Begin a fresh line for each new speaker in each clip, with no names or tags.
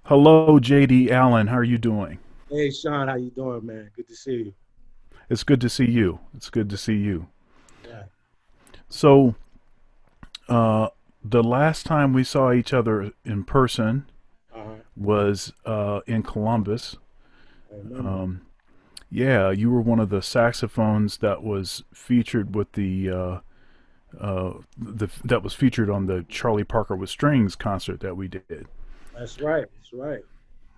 Hello, JD Allen. How are you doing?
Hey Sean, how you doing, man? Good to see you.
It's good to see you. It's good to see you.
Yeah.
So, uh, the last time we saw each other in person
Uh-huh.
was in Columbus.
I remember.
Um, yeah, you were one of the saxophones that was featured with the that was featured on the Charlie Parker with Strings concert that we did.
That's right. That's right.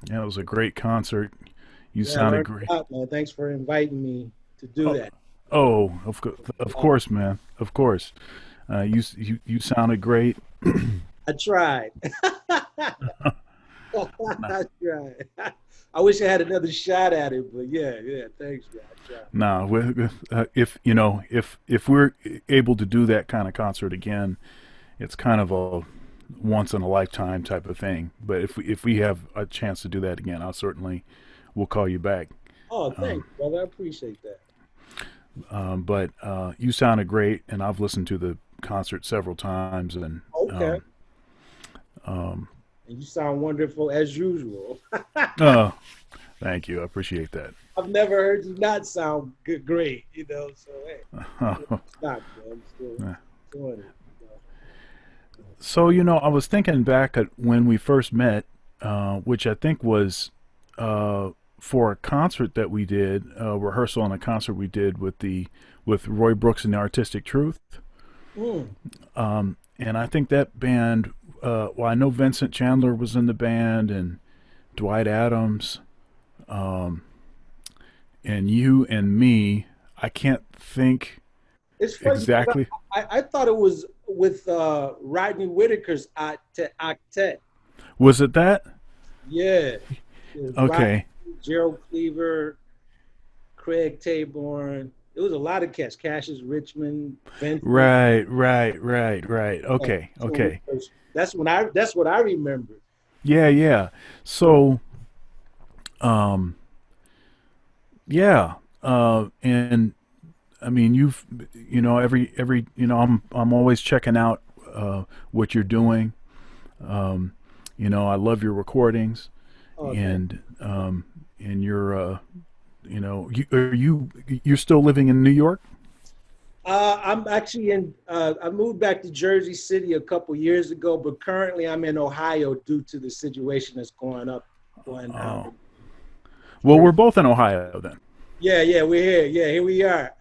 Yeah, it was a great concert. You
Yeah, I
sounded
learned
great.
a lot, man. Thanks for inviting me to do
Oh,
that.
of course, man. Of course. You sounded great.
I tried. I tried. I wish I had another shot at it, but yeah, yeah. Thanks, man. I tried.
No, if you know, if we're able to do that kind of concert again, it's kind of a once in a lifetime type of thing. But if we have a chance to do that again, I'll certainly will call you back.
Oh,
Um,
thanks, brother. I appreciate that.
but you sounded great, and I've listened to the concert several times, and
Okay.
um, um,
And you sound wonderful as usual.
uh, thank you. I appreciate that.
I've never heard you not sound good, great, So hey, it's not, man. I'm still doing it.
So, I was thinking back at when we first met, which I think was for a concert that we did, a rehearsal on a concert we did with Roy Brooks and the Artistic Truth.
Mm.
And I think that band, well, I know Vincent Chandler was in the band and Dwight Adams, um, and you and me. I can't think
It's funny because
exactly.
I thought it was with Rodney Whitaker's Octet.
Was it that?
Yeah. It was Rodney,
Okay.
Gerald Cleaver, Craig Taborn. It was a lot of cats. Cassius Richmond, Vincent.
Right.
Yeah,
Okay. Okay.
that's what I remember.
Yeah, yeah. So, um, yeah, and I mean, I'm always checking out what you're doing. Um, I love your recordings,
Oh, thanks.
and you're, you're still living in New York?
I'm actually I moved back to Jersey City a couple years ago, but currently I'm in Ohio due to the situation that's going down
Oh,
in
well, we're
Jersey.
both in Ohio then.
Yeah, yeah, we're here. Yeah, here we are.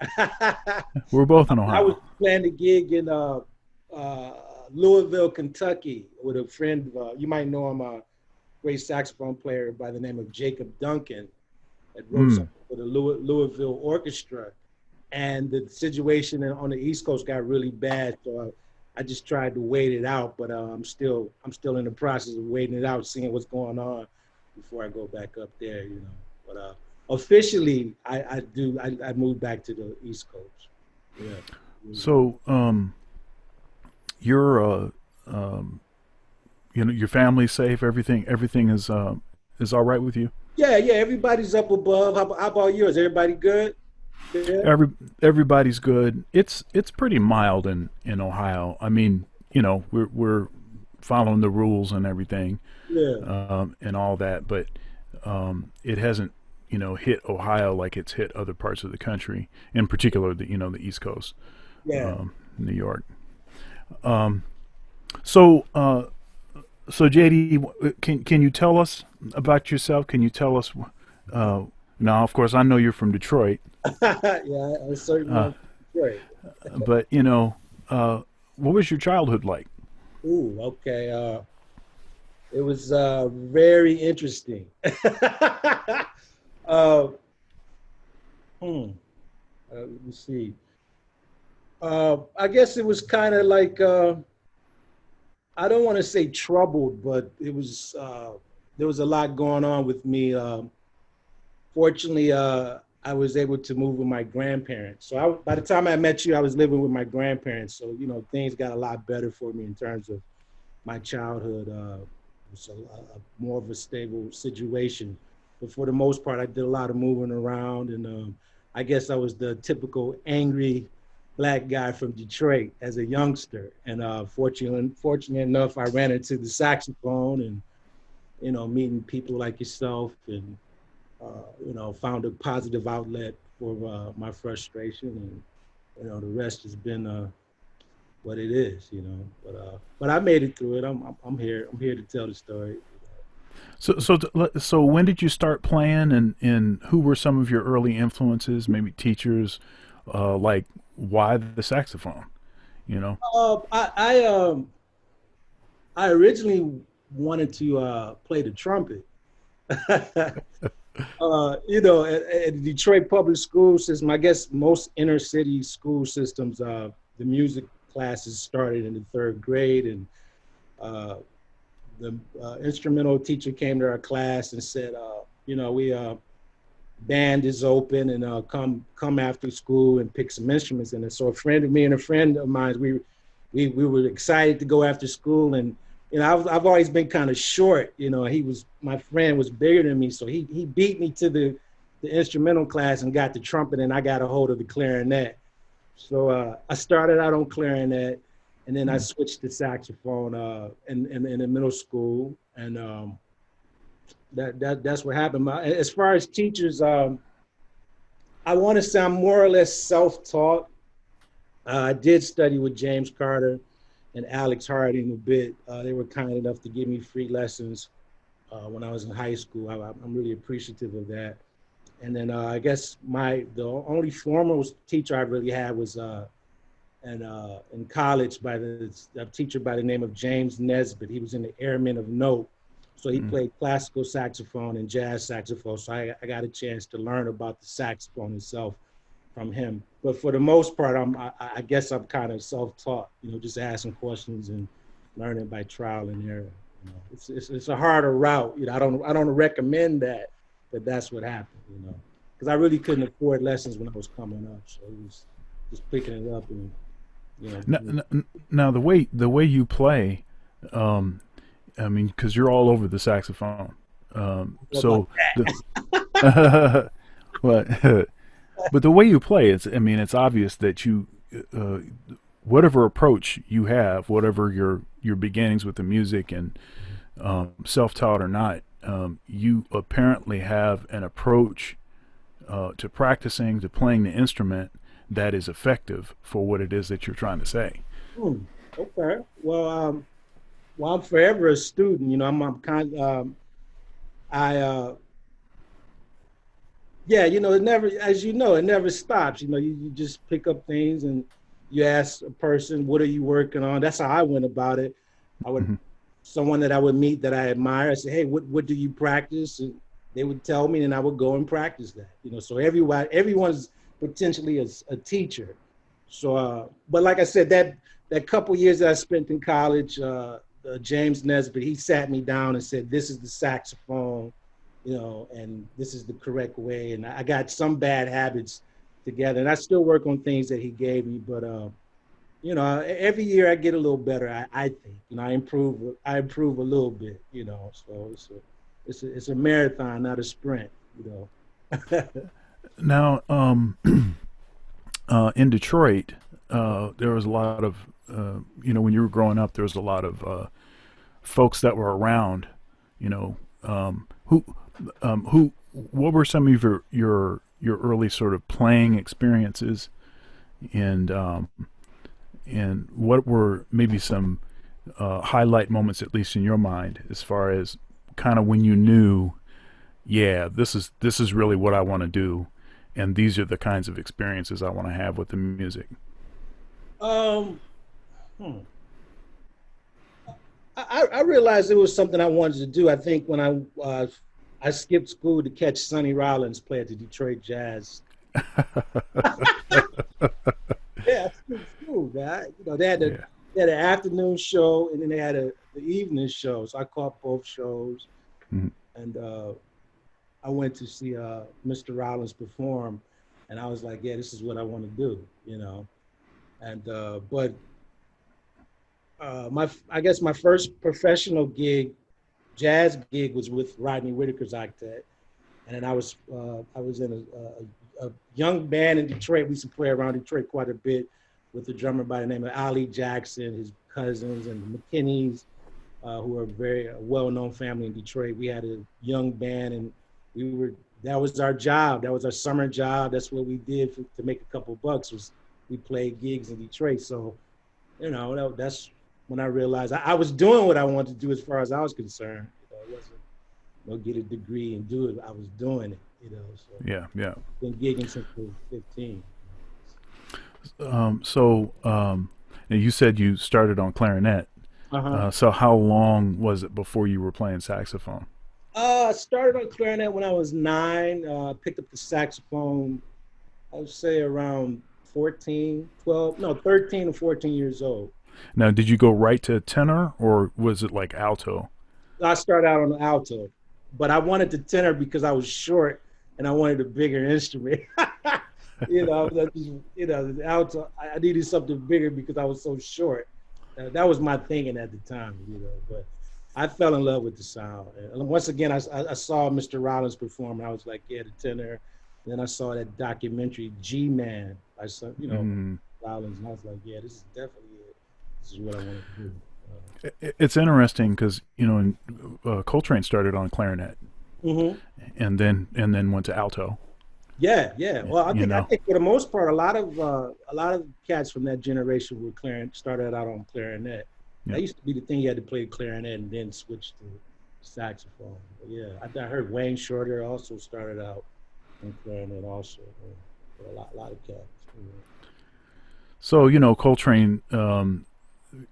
We're both in
I was
Ohio.
playing a gig in uh, Louisville, Kentucky, with a friend. You might know him, a great saxophone player by the name of Jacob Duncan, that wrote
Hmm.
something for the Louisville Orchestra. And the situation on the East Coast got really bad, so I just tried to wait it out. But I'm still in the process of waiting it out, seeing what's going on before I go back up there. But officially, I moved back to the East Coast. Yeah.
So, you're um, your family's safe. Everything is all right with you.
Yeah, yeah. Everybody's up above. How about yours? Everybody good? Yeah.
Every everybody's good. It's pretty mild in Ohio. I mean, we're following the rules and everything,
Yeah.
and all that, but it hasn't hit Ohio like it's hit other parts of the country, in particular the East Coast,
Yeah.
New York. Um, so so JD, can you tell us about yourself? Can you tell us? Uh, Now, of course, I know you're from Detroit,
Yeah. I certainly
uh,
am. Great.
but uh, what was your childhood like?
Ooh. Okay. It was very interesting. uh, hmm, let me see. I guess it was kind of like I don't want to say troubled, but it was there was a lot going on with me. Fortunately, I was able to move with my grandparents. So by the time I met you, I was living with my grandparents. So things got a lot better for me in terms of my childhood. It was more of a stable situation. But for the most part, I did a lot of moving around, and I guess I was the typical angry black guy from Detroit as a youngster. And fortunately enough, I ran into the saxophone, and meeting people like yourself, and found a positive outlet for my frustration, and the rest has been what it is. But I made it through it. I'm here. I'm here to tell the story.
So when did you start playing, and who were some of your early influences? Maybe teachers, like why the saxophone? You know.
I originally wanted to play the trumpet. At the Detroit public school system, I guess most inner city school systems, the music classes started in the third grade, and uh, the instrumental teacher came to our class and said, we band is open, and come after school and pick some instruments. And so me and a friend of mine, we were excited to go after school. And I've always been kind of short. My friend was bigger than me, so he beat me to the instrumental class and got the trumpet, and I got a hold of the clarinet. So I started out on clarinet, and then I switched to saxophone in the middle school, and that's what happened. As far as teachers, I want to say I'm more or less self-taught. I did study with James Carter and Alex Harding a bit. They were kind enough to give me free lessons when I was in high school. I'm really appreciative of that. And then I guess the only formal teacher I really had was in college by a teacher by the name of James Nesbitt. He was in the Airmen of Note. So he played classical saxophone and jazz saxophone. So I got a chance to learn about the saxophone itself from him. But for the most part, I guess I'm kind of self-taught, just asking questions and learning by trial and error. It's a harder route. I don't recommend that, but that's what happened, because I really couldn't afford lessons when I was coming up. So it was just picking it up and,
Now the way you play, I mean, because you're all over the saxophone. So the, what, but the way you play, I mean, it's obvious that uh, whatever approach you have, whatever your beginnings with the music, and self-taught or not, you apparently have an approach to practicing, to playing the instrument that is effective for what it is that you're trying to say.
Okay. Well, I'm forever a student. I'm kind. Yeah. It never, as it never stops. You just pick up things and you ask a person, "What are you working on?" That's how I went about it. I would
Hmm.
Someone that I would meet that I admire. I say, "Hey, what do you practice?" And they would tell me, and I would go and practice that. So everyone's potentially a teacher. So, but like I said, that couple years that I spent in college, James Nesbitt, he sat me down and said, "This is the saxophone, and this is the correct way." And I got some bad habits together, and I still work on things that he gave me. But every year I get a little better. I think, I improve. I improve a little bit. So it's a marathon, not a sprint.
Now, in Detroit, there was a lot of, when you were growing up, there was a lot of folks that were around, you know, what were some of your early sort of playing experiences, and and what were maybe some highlight moments, at least in your mind, as far as kind of when you knew, yeah, this is really what I want to do, and these are the kinds of experiences I want to have with the music.
Um, hmm. I realized it was something I wanted to do. I think when I skipped school to catch Sonny Rollins play at the Detroit Jazz. Yeah, I skipped school, man.
Yeah.
They had an afternoon show, and then they had the evening show. So I caught both shows,
Mhm.
and I went to see Mr. Rollins perform, and I was like, yeah, this is what I want to do. And but I guess my first professional jazz gig was with Rodney Whitaker's octet, and then I was in a young band in Detroit. We used to play around Detroit quite a bit with a drummer by the name of Ali Jackson, his cousins, and the McKinneys. who are a very well-known family in Detroit. We had a young band, and we were that was our job. That was our summer job. That's what we did to make a couple bucks. Was we played gigs in Detroit. So, that's when I realized I was doing what I wanted to do as far as I was concerned. It wasn't get a degree and do it. I was doing it. So
Yeah, yeah.
been gigging since I was 15.
And you said you started on clarinet.
Uh-huh.
So how long was it before you were playing saxophone?
I started on clarinet when I was 9. Picked up the saxophone, I would say around 14, 12, no, 13 or 14 years old.
Now, did you go right to tenor, or was it like alto?
I started out on the alto, but I wanted the tenor because I was short and I wanted a bigger instrument. The alto, I needed something bigger because I was so short. That was my thinking at the time, but I fell in love with the sound. And once again, I saw Mr. Rollins perform, and I was like, yeah, the tenor. And then I saw that documentary, G-Man. I saw, Rollins, and I was like, yeah, this is definitely it. This is what I want to do.
It's interesting because Coltrane started on clarinet,
Mm-hmm.
and then went to alto.
Yeah, yeah. Well, I
You know,
think for the most part, a lot of cats from that generation were started out on clarinet.
yeah.
That used to be the thing, you had to play clarinet and then switch to saxophone. But yeah, I heard Wayne Shorter also started out on clarinet also. A lot of cats.
So Coltrane,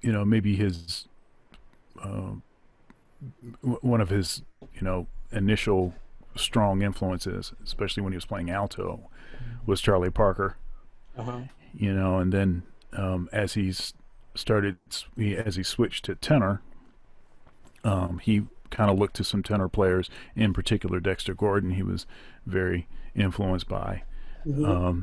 maybe his uh, one of his initial strong influences, especially when he was playing alto, was Charlie Parker.
Uh-huh.
And then as as he switched to tenor, he kind of looked to some tenor players, in particular Dexter Gordon. He was very influenced by,
Mm-hmm.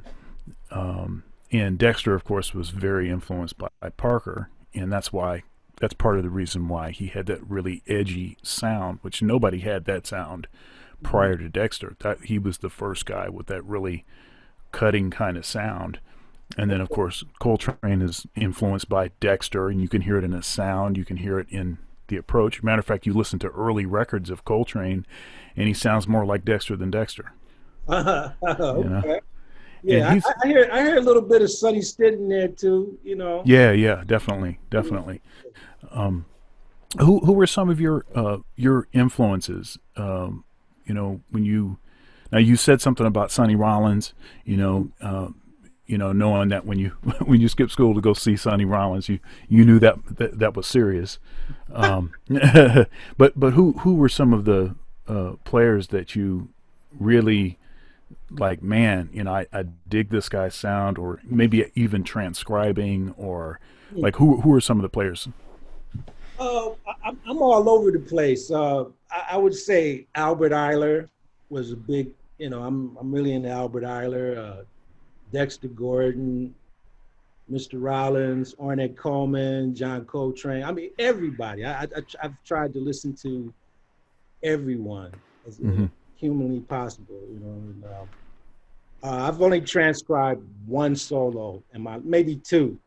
um, and Dexter, of course, was very influenced by Parker, and that's part of the reason why he had that really edgy sound, which nobody had that sound prior to Dexter. That he was the first guy with that really cutting kind of sound. And then, of course, Coltrane is influenced by Dexter, and you can hear it in his sound. You can hear it in the approach. Matter of fact, you listen to early records of Coltrane, and he sounds more like Dexter than Dexter. You know,
Okay.
and
Yeah,
he's
I hear a little bit of Sonny Stitt in there too.
yeah, yeah, definitely, definitely. Um, who were some of your influences? When you said something about Sonny Rollins, knowing that when you when you skip school to go see Sonny Rollins, you knew that was serious. Um, but who were some of the players that you really like? Man, I dig this guy's sound, or maybe even transcribing, or like who are some of the players?
I'm all over the place. I would say Albert Eiler was a big. I'm really into Albert Eiler, Dexter Gordon, Mr. Rollins, Ornette Coleman, John Coltrane. I mean, everybody. I've tried to listen to everyone as
Hmm.
humanly possible. And, I've only transcribed one solo, and maybe two.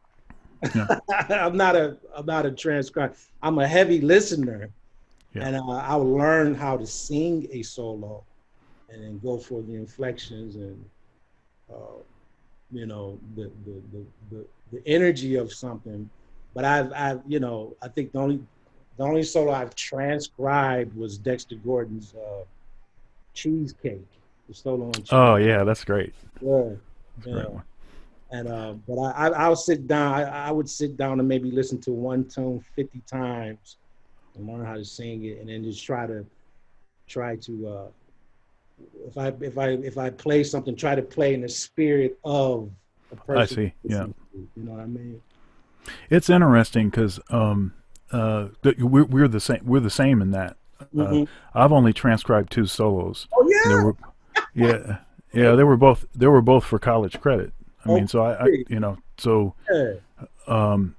Yeah,
I'm not a transcriber. I'm a heavy listener,
yeah.
and I'll learn how to sing a solo, and then go for the inflections and uh, the energy of something. But I think the only solo I've transcribed was Dexter Gordon's Cheesecake, the solo on
Oh
Cheesecake.
yeah, that's great.
Yeah,
That's a
you
great
know.
one.
And but I'll sit down. I would sit down and maybe listen to one tune 50 times and learn how to sing it, and then just try to if I play something, try to play in the spirit of a
I
person
see. Yeah,
listening to. You know what I mean?
it's interesting because we're the same. We're the same in that. Uh,
Hmm.
I've only transcribed two solos,
Oh
and they
yeah.
were yeah, yeah. They were both for college credit. I mean, so I
Okay.
so
Yeah.
um,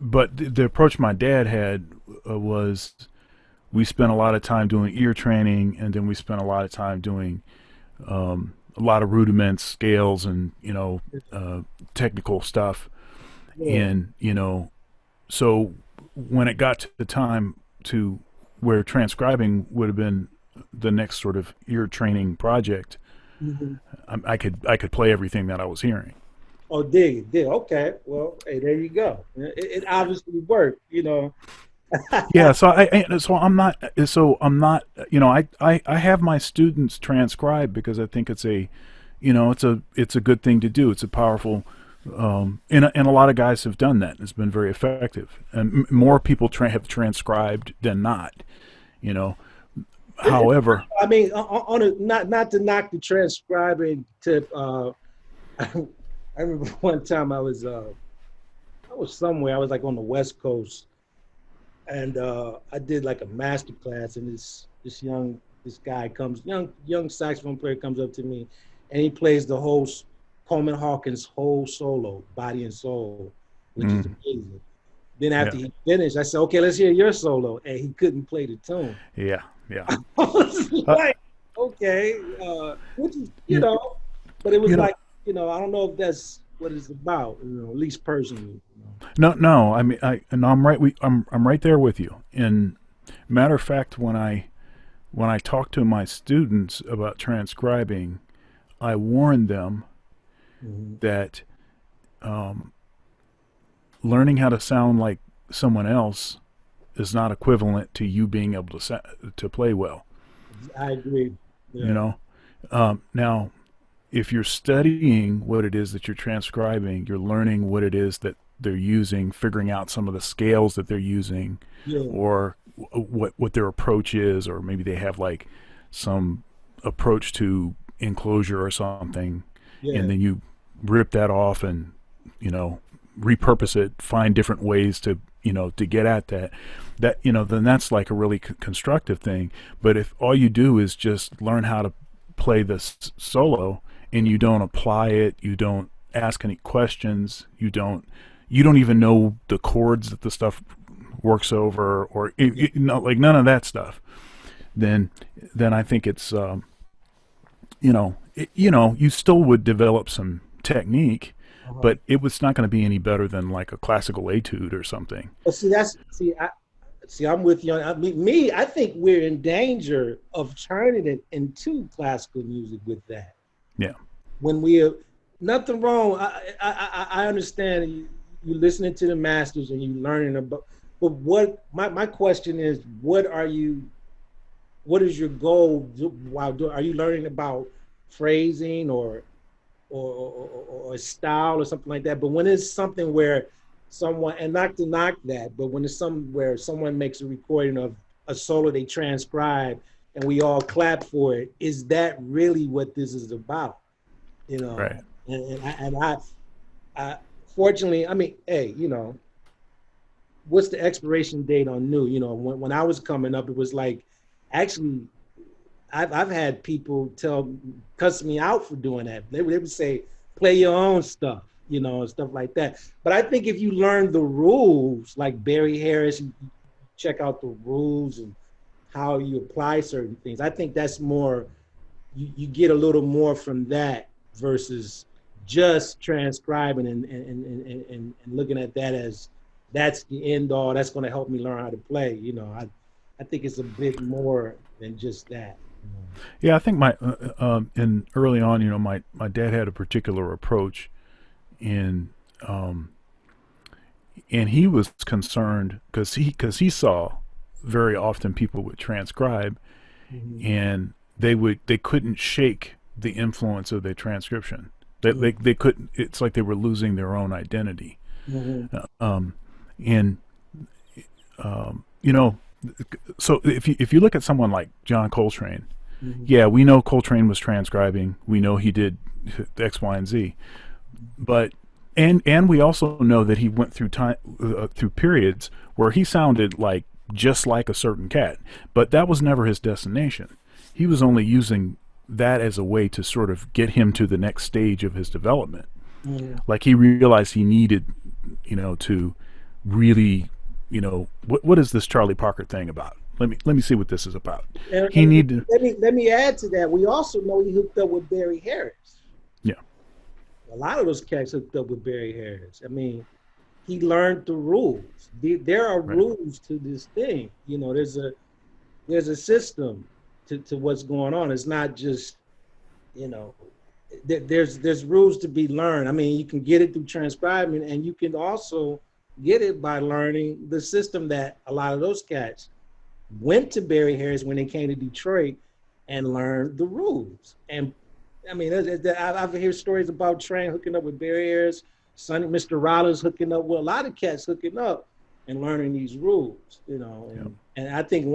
but the approach my dad had was we spent a lot of time doing ear training, and then we spent a lot of time doing a lot of rudiments, scales, and technical stuff.
Yeah.
And so when it got to the time to where transcribing would have been the next sort of ear training project,
Mhm.
I could play everything that I was hearing.
Oh, dig. Okay. Well, hey, there you go. It obviously worked, you know.
Yeah, so I'm not, you know, I have my students transcribe because I think it's a, you know, it's a good thing to do. It's a powerful, and a lot of guys have done that. It's been very effective, and more people have transcribed than not, you know. However,
I mean, on a, not to knock the transcribing tip. I remember one time I was somewhere. I was like on the West Coast, and I did like a master class, and this guy comes, young saxophone player comes up to me, and he plays the whole Coleman Hawkins whole solo, Body and Soul, which is
mm,
amazing. Then after
yeah,
he finished, I said, "Okay, let's hear your solo," and he couldn't play the tune.
yeah, yeah.
I was
Uh,
like, okay, which is, you
you,
know, but it was
you know,
like, you know, I don't know if that's what it's about, you know, at least personally. You know.
no. I mean, and I'm right. I'm right there with you. And matter of fact, when I talk to my students about transcribing, I warn them
Mhm.
that learning how to sound like someone else is not equivalent to you being able to play well.
I agree.
You
Yeah.
know, now if you're studying what it is that you're transcribing, you're learning what it is that they're using, figuring out some of the scales that they're using,
Yeah.
or what their approach is, or maybe they have like some approach to enclosure or something, and
Yeah.
then you rip that off and, you know, repurpose it, find different ways to, you know, to get at that, you know, then that's like a really constructive thing. But if all you do is just learn how to play this solo and you don't apply it, you don't ask any questions, you don't even know the chords that the stuff works over, or you know, like none of that stuff, then I think it's you know, you know, you still would develop some technique,
Uh-huh.
but it was not going to be any better than like a classical etude or something.
But see, I'm with you. I think we're in danger of turning it into classical music with that.
Yeah,
When we nothing wrong. I understand you listening to the masters and you learning about. But what my question is, what is your goal while doing? Are you learning about phrasing or style or something like that? But when it's something where someone, and not to knock that, but when it's some where someone makes a recording of a solo they transcribe and we all clap for it, is that really what this is about? You
right.
know, I fortunately, I mean, hey, you know, what's the expiration date on new? You know, when I was coming up, it was like, actually, I've had people cuss me out for doing that. They would say, play your own stuff, you know, and stuff like that. But I think if you learn the rules, like Barry Harris, you check out the rules and how you apply certain things. I think that's more, you get a little more from that versus just transcribing and looking at that as that's the end all. That's going to help me learn how to play. You know, I think it's a bit more than just that.
Yeah, I think my in early on, you know, my dad had a particular approach in and he was concerned because he saw very often people would transcribe
Mm-hmm.
and they couldn't shake the influence of their transcription. They couldn't. It's like they were losing their own identity.
Mm-hmm.
Um, and you know, so if you look at someone like John Coltrane,
Mm-hmm.
yeah, we know Coltrane was transcribing. We know he did X, Y, and Z, but and we also know that he went through time through periods where he sounded like just like a certain cat, but that was never his destination. He was only using that as a way to sort of get him to the next stage of his development.
Mm-hmm.
Like he realized he needed, you know, to really, you know, what is this Charlie Parker thing about? Let me see what this is about. He
And
needed,
let me add to that. We also know he hooked up with Barry Harris.
yeah,
A lot of those cats hooked up with Barry Harris. I mean, he learned the rules. There are
Right.
rules to this thing. You know, there's a system to what's going on. It's not just, you know, there's rules to be learned. I mean, you can get it through transcribing, and you can also get it by learning the system that a lot of those cats went to Barry Harris when they came to Detroit and learned the rules. And I mean, I've heard stories about Train hooking up with Barry Harris, Sonny, Mr. Rollins hooking up with a lot of cats hooking up and learning these rules, you know.
Yep.
And I think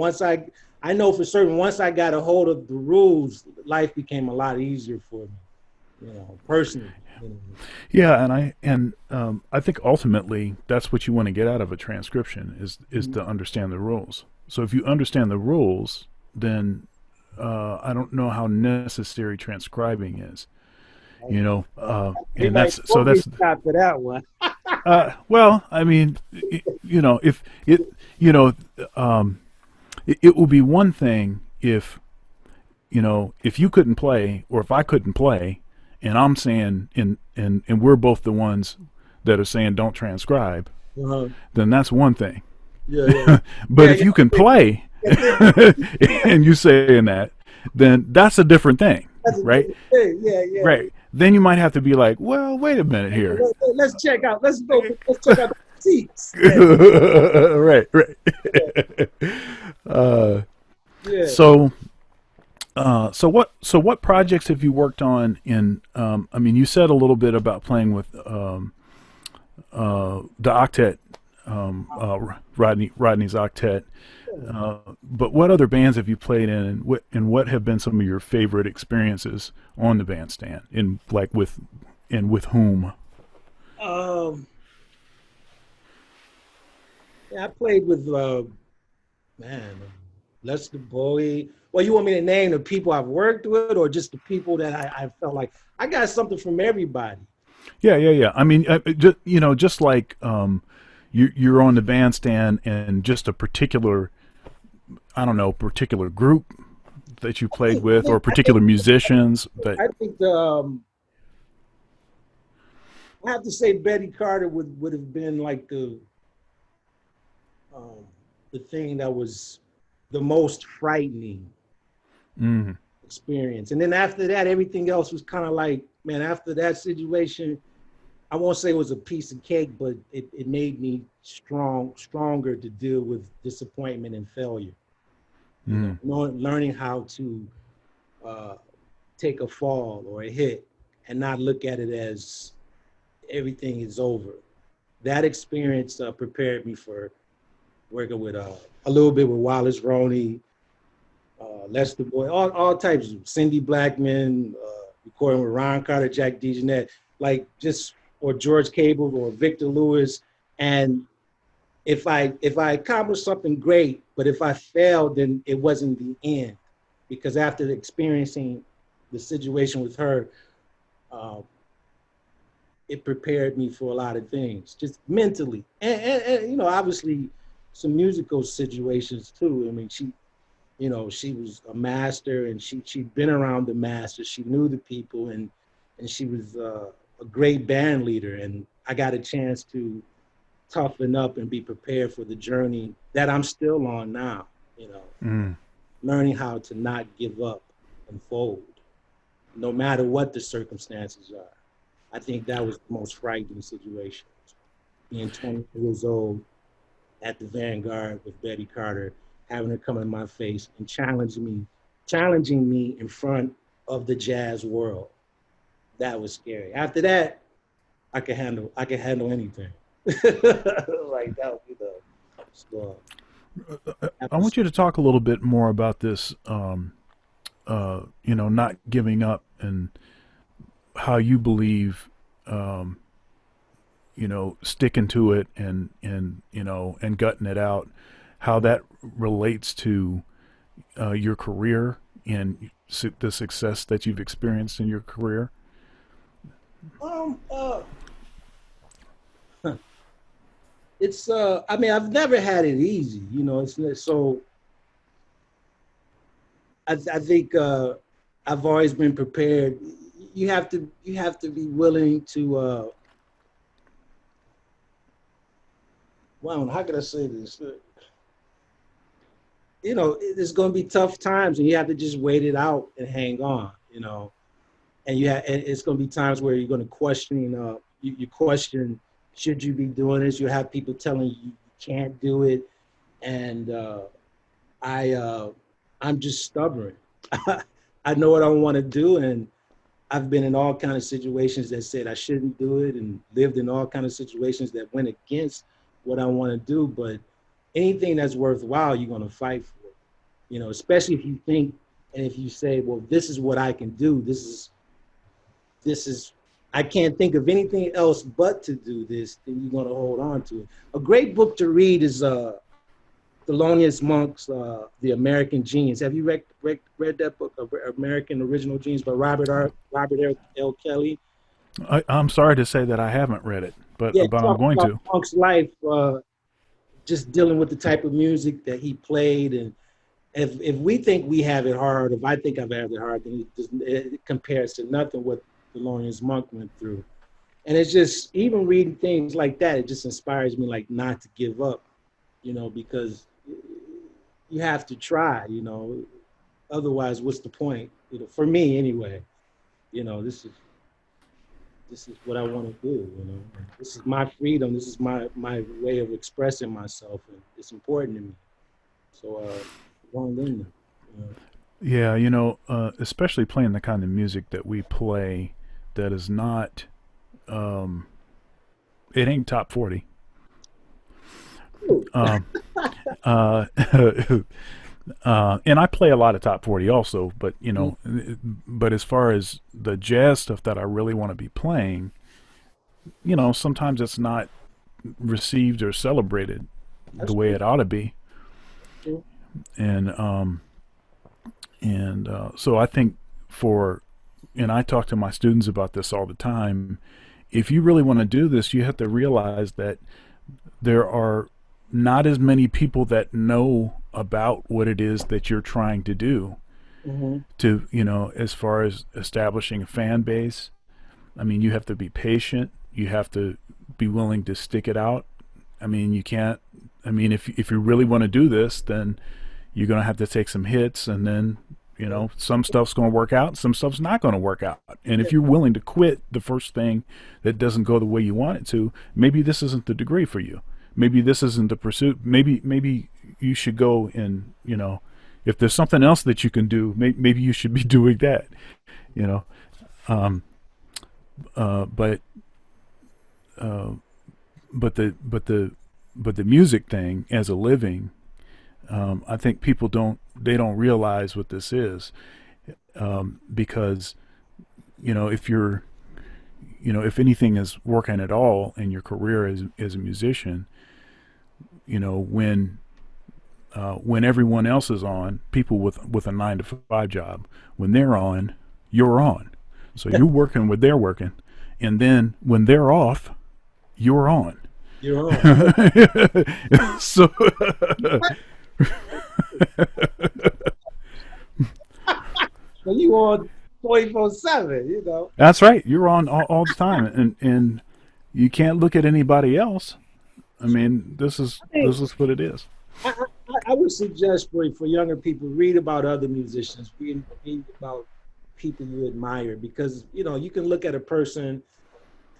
I know for certain, once I got a hold of the rules, life became a lot easier for me, you know, personally. You know.
Yeah, I think ultimately that's what you want to get out of a transcription is
Mhm.
to understand the rules. So if you understand the rules, then I don't know how necessary transcribing is. You know,
They
and
might
that's so
pull me
that's
stop for that one.
well, I mean, you know, if it, you know, it will be one thing if, you know, if you couldn't play or if I couldn't play, and I'm saying and we're both the ones that are saying don't transcribe,
Uh-huh.
then that's one thing.
Yeah, yeah,
But
yeah,
if you can
yeah.
play
That's it.
and you saying that, then that's a different thing,
That's a
right?
different thing. Yeah, yeah.
Right. Then you might have to be like, well, wait a minute here.
Let's check out. Let's go. Let's check out the seats. Yeah,
Right, right. Uh,
yeah.
so what projects have you worked on in I mean you said a little bit about playing with the octet, Rodney's octet, but what other bands have you played in, and what have been some of your favorite experiences on the bandstand, in like with whom?
Um, yeah, I played with man, Lester Bowie. Well, you want me to name the people I've worked with, or just the people that I felt like I got something from everybody?
Yeah, yeah, yeah. I mean, just, you know, just like you're on the bandstand, and just a particular, I don't know, particular group that you played with, or particular musicians that.
I think I have to say Betty Carter would have been like um, the thing that was the most frightening
Mm,
experience. And then after that, everything else was kind of like, man, after that situation, I won't say it was a piece of cake, but it made me stronger to deal with disappointment and failure. You know,
mm,
learning how to uh, take a fall or a hit and not look at it as everything is over. That experience prepared me for working with a little bit with Wallace Roney, Lester Boy, all types of Cindy Blackman, recording with Ron Carter, Jack DeJohnette, like just or George Cable or Victor Lewis. And if I accomplished something great, but if I failed, then it wasn't the end, because after experiencing the situation with her, uh, it prepared me for a lot of things, just mentally, and you know, obviously some musical situations too. I mean, you know, she was a master, and she'd been around the masters. She knew the people, and she was a great band leader. And I got a chance to toughen up and be prepared for the journey that I'm still on now. You know,
mm.
learning how to not give up and fold, no matter what the circumstances are. I think that was the most frightening situation. Being 20 years old at the Vanguard with Betty Carter, having her come in my face and challenging me in front of the jazz world. That was scary. After that, I could handle anything. Like that would be the score.
I want you to talk a little bit more about this, you know, not giving up, and how you believe, um, you know, sticking to it, and you know, and gutting it out, how that relates to your career and the success that you've experienced in your career.
Um, uh, it's I mean, I've never had it easy, you know. So I think I've always been prepared. You have to be willing to Wow, how could I say this? You know, there's going to be tough times, and you have to just wait it out and hang on. You know, and and it's going to be times where you're going to question. You question, should you be doing this? You have people telling you you can't do it, and I I'm just stubborn. I know what I want to do, and I've been in all kind of situations that said I shouldn't do it, and lived in all kind of situations that went against what I want to do. But anything that's worthwhile, you're going to fight for. You know, especially if you think and if you say, well, this is what I can do. This is I can't think of anything else but to do this. Then you're going to hold on to it. A great book to read is Thelonious Monk's The American Genius. Have you read that book, American Original Genius by Robert L. Kelly?
I'm sorry to say that I haven't read it,
Yeah,
but I'm
talk
going
about
to.
Monk's life, just dealing with the type of music that he played, and if we think we have it hard, if I think I've had it hard, then it compares to nothing what Thelonious Monk went through. And it's just even reading things like that, it just inspires me like not to give up, you know, because you have to try, you know. Otherwise, what's the point? You know, for me anyway, you know, this is what I want to do, you know. This is my freedom, this is my way of expressing myself, and it's important to me. So going in there, you know.
Yeah, especially playing the kind of music that we play, that is not, um, it ain't top 40.
Ooh,
Um, uh, and I play a lot of top 40 also, but but as far as the jazz stuff that I really want to be playing, sometimes it's not received or celebrated the
that's
way
true.
it ought to be.
True.
And so I think for, and I talk to my students about this all the time. If you really want to do this, you have to realize that there are not as many people that know about what it is that you're trying to do,
Mm-hmm.
to as far as establishing a fan base. I mean, you have to be patient, you have to be willing to stick it out. I mean, you can't, I mean, if you really want to do this, then you're going to have to take some hits, and then some stuff's going to work out, some stuff's not going to work out. And if you're willing to quit the first thing that doesn't go the way you want it to, maybe this isn't the degree for you. Maybe this isn't the pursuit. Maybe you should go and, if there's something else that you can do, maybe you should be doing that. You know, um, but uh, but the music thing as a living, I think people don't realize what this is, because if you're if anything is working at all in your career as a musician, when everyone else is on, people with a 9 to 5 job, when they're on, you're on. So you're working when they're working, and then when they're off, you're on.
You're on.
So
Well, you on 24/7, you know.
that's right. You're on all the time, and you can't look at anybody else. I mean, this is
I think
this is what it is.
I would suggest for younger people, read about other musicians, read about people you admire, because you know you can look at a person,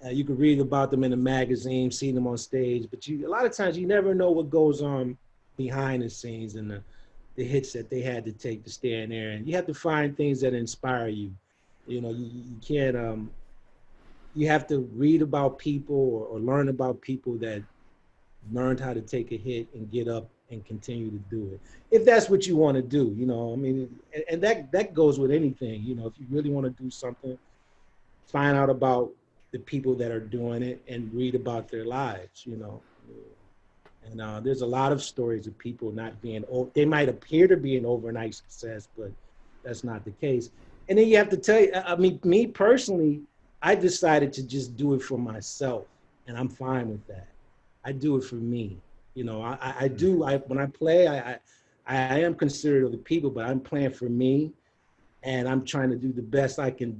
you can read about them in a magazine, see them on stage, but a lot of times you never know what goes on behind the scenes, and the hits that they had to take to stand there. And you have to find things that inspire you. You know, you can't you have to read about people, or learn about people that learned how to take a hit and get up and continue to do it. If that's what you want to do, you know, I mean, and that goes with anything. You know, if you really want to do something, find out about the people that are doing it and read about their lives. You know, and there's a lot of stories of people not being. They might appear to be an overnight success, but that's not the case. And then you have to tell you. I mean, me personally, I decided to just do it for myself, and I'm fine with that. I do it for me. You know, I do. When I play, I am considerate of the people, but I'm playing for me, and I'm trying to do the best I can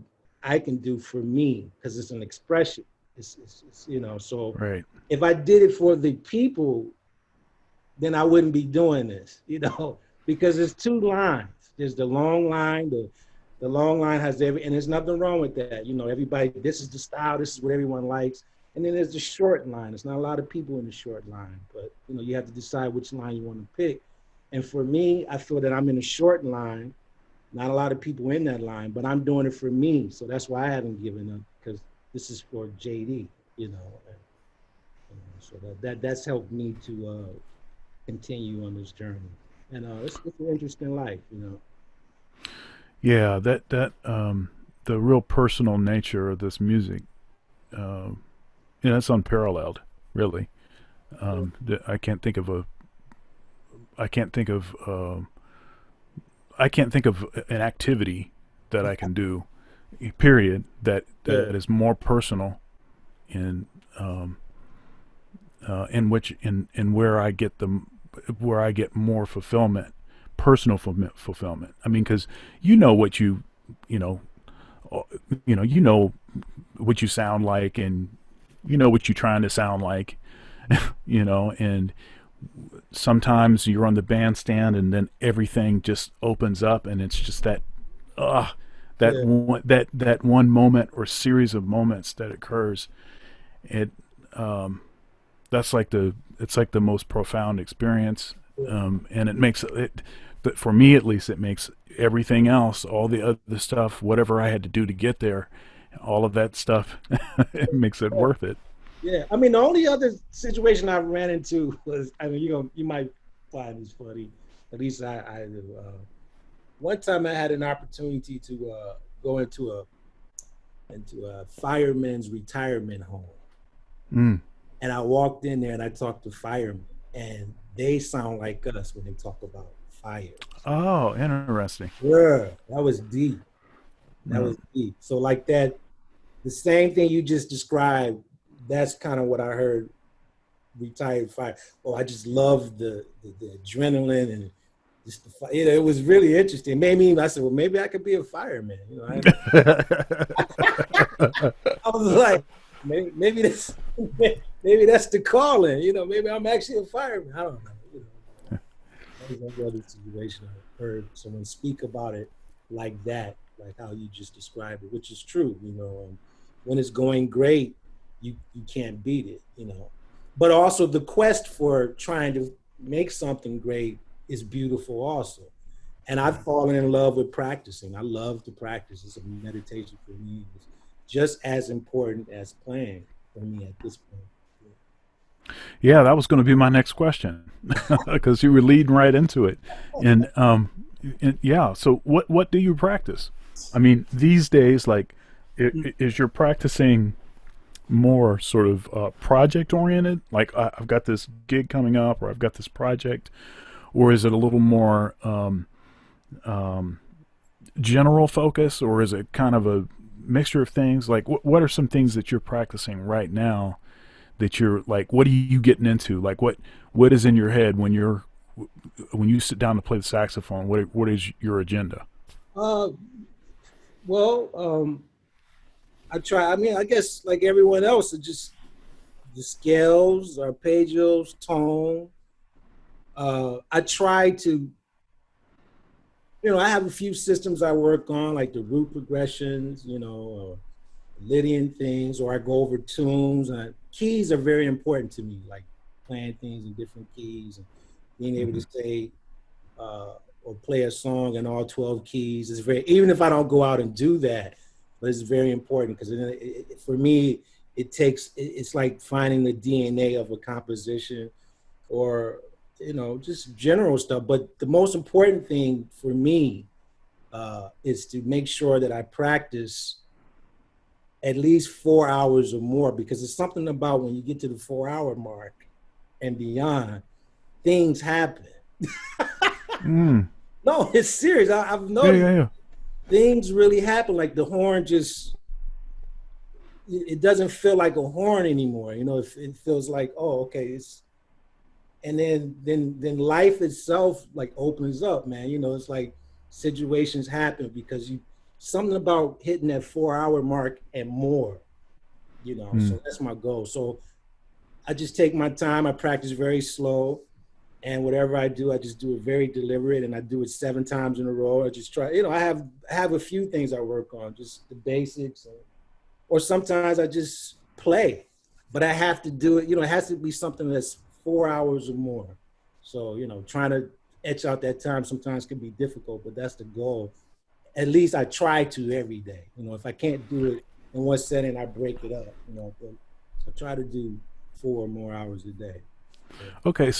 do for me, because it's an expression. It's you know, so
Right.
if I did it for the people, then I wouldn't be doing this, you know, because there's two lines. There's the long line, the long line has and there's nothing wrong with that. You know, everybody, this is the style, this is what everyone likes. And then there's the short line. There's not a lot of people in the short line, but you know, you have to decide which line you want to pick. And for me, I feel that I'm in a short line. Not a lot of people in that line, but I'm doing it for me. So that's why I haven't given up because this is for JD, you know. So that's helped me to continue on this journey. And it's an interesting life, you know.
Yeah, the real personal nature of this music, it's unparalleled, really. I can't think of a, I can't think of, I can't think of an activity that I can do, period,
Yeah,
that is more personal in, in where I get where I get more fulfillment, personal fulfillment. I mean, because you know what you know, you know what you sound like, and you know what you're trying to sound like, and sometimes you're on the bandstand, and then everything just opens up, and it's just uh
yeah,
that one moment or series of moments that occurs. It that's like the it's like the most profound experience,
yeah.
and it makes it. But for me, at least, it makes everything else, all the other stuff, whatever I had to do to get there, all of that stuff, it makes it worth it.
Yeah. I mean, the only other situation I ran into was, I mean, you might find this funny. At least I do. One time I had an opportunity to go into a fireman's retirement home.
Mm.
And I walked in there and I talked to firemen, and they sound like us when they talk about fire.
Oh, interesting.
Yeah, that was deep. That
Mm.
was deep. So like that, the same thing you just described, that's kind of what I heard retired fire. Oh, I just love the adrenaline and just the fire. You know, it was really interesting. Maybe I said, well, maybe I could be a fireman. You know, I was like, maybe that's maybe that's the calling. You know, maybe I'm actually a fireman. I don't know. You know, that was another situation I heard someone speak about it like that, like how you just described it, which is true. You know, when it's going great, you can't beat it. You know, but also the quest for trying to make something great is beautiful also. And I've fallen in love with practicing. I love to practice. It's a meditation for me. It's just as important as playing for me at this point.
Yeah, that was going to be my next question because you were leading right into it. And, yeah, so what do you practice? I mean, these days, like, is your practicing more sort of project oriented? Like, I've got this gig coming up, or I've got this project, or is it a little more um, general focus, or is it kind of a mixture of things? Like, what are some things that you're practicing right now that you're like, what are you getting into? Like, what is in your head when you sit down to play the saxophone? What is your agenda?
Uh, well, I try. I mean, I guess like everyone else, it's just the scales, arpeggios, tone. I try to, you know, I have a few systems I work on, like the root progressions, you know, or Lydian things, or I go over tunes. Keys are very important to me, like playing things in different keys and being able to
Hmm.
say or play a song in all 12 keys is very, even if I don't go out and do that, but it's very important because for me, it's like finding the DNA of a composition or, you know, just general stuff. But the most important thing for me is to make sure that I practice at least 4 hours or more because it's something about when you get to the 4 hour mark and beyond, things happen.
Mm.
No, it's serious. I've
Yeah,
noticed
yeah, yeah.
things really happen. Like the horn just, it doesn't feel like a horn anymore. You know, it feels like, oh, okay, it's, and then life itself like opens up, man. You know, it's like situations happen because you, something about hitting that 4 hour mark and more. you know.
Mm.
So that's my goal. So I just take my time. I practice very slow, and whatever I do, I just do it very deliberate, and I do it 7 times in a row. I just try, you know, I have a few things I work on, just the basics, or sometimes I just play, but I have to do it. You know, it has to be something that's 4 hours or more. So you know, trying to etch out that time sometimes can be difficult, but that's the goal. At least I try to every day. You know, if I can't do it in one setting, I break it up. You know, but I try to do 4 or more hours a day. Yeah.
Okay,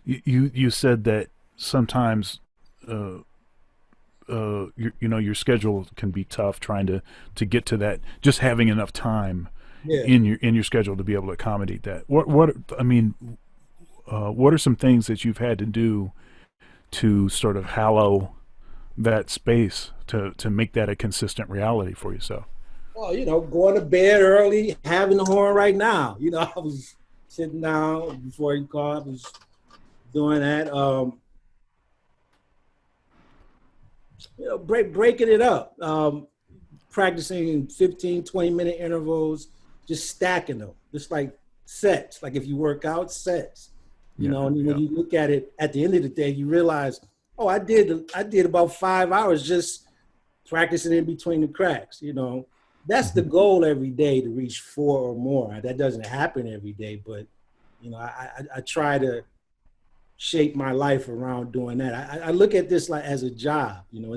you said that sometimes uh, you know your schedule can be tough trying to get to that, just having enough time
Yeah.
in your schedule to be able to accommodate that. What I mean, what are some things that you've had to do to sort of hallow that space to make that a consistent reality for yourself?
Well, you know, going to bed early, having the horn right now. You know, I was sitting down before you called. I was doing that. You know, breaking it up. Practicing in 15, 20-minute intervals, just stacking them, just like sets. Like if you work out, sets. You
Yeah,
know, and when
yeah.
you look at it at the end of the day, you realize, oh, I did about 5 hours just practicing in between the cracks. You know, that's the
Hmm.
goal every day, to reach 4 or more. That doesn't happen every day, but you know, I try to shape my life around doing that. I look at this like as a job. You know,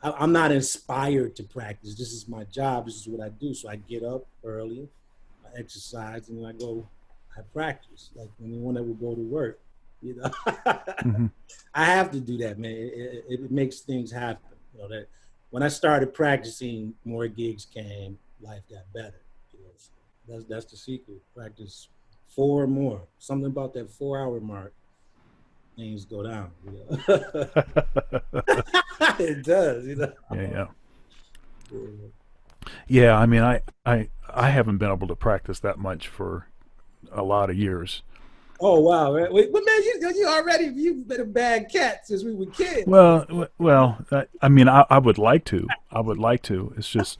I'm not inspired to practice. This is my job. This is what I do. So I get up early, I exercise, and then I practice like anyone that would go to work. You know,
Hmm.
I have to do that, man. It makes things happen. You know that when I started practicing, more gigs came. Life got better. You know, so that's the secret. Practice 4 or more. Something about that 4 hour mark, things go down. You know? It does. You know.
Yeah, yeah.
Yeah.
Yeah, I mean, I haven't been able to practice that much for a lot of years.
Oh wow, man. Wait, but man, you've been a bad cat since we were kids.
I mean, I would like to. I would like to. It's just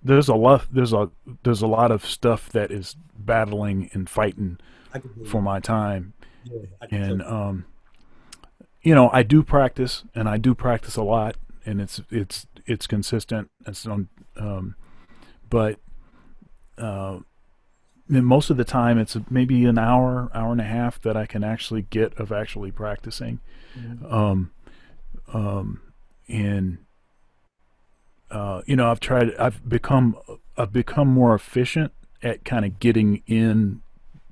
there's a lot. There's a lot of stuff that is battling and fighting
I can
for
believe.
my time,
Yeah, I can tell.
and you know, I do practice, and I do practice a lot, and it's consistent. And so, but uh, and most of the time, it's maybe an hour, hour and a half that I can actually get of actually practicing.
Mhm.
Um, um, and you know, I've become more efficient at kind of getting in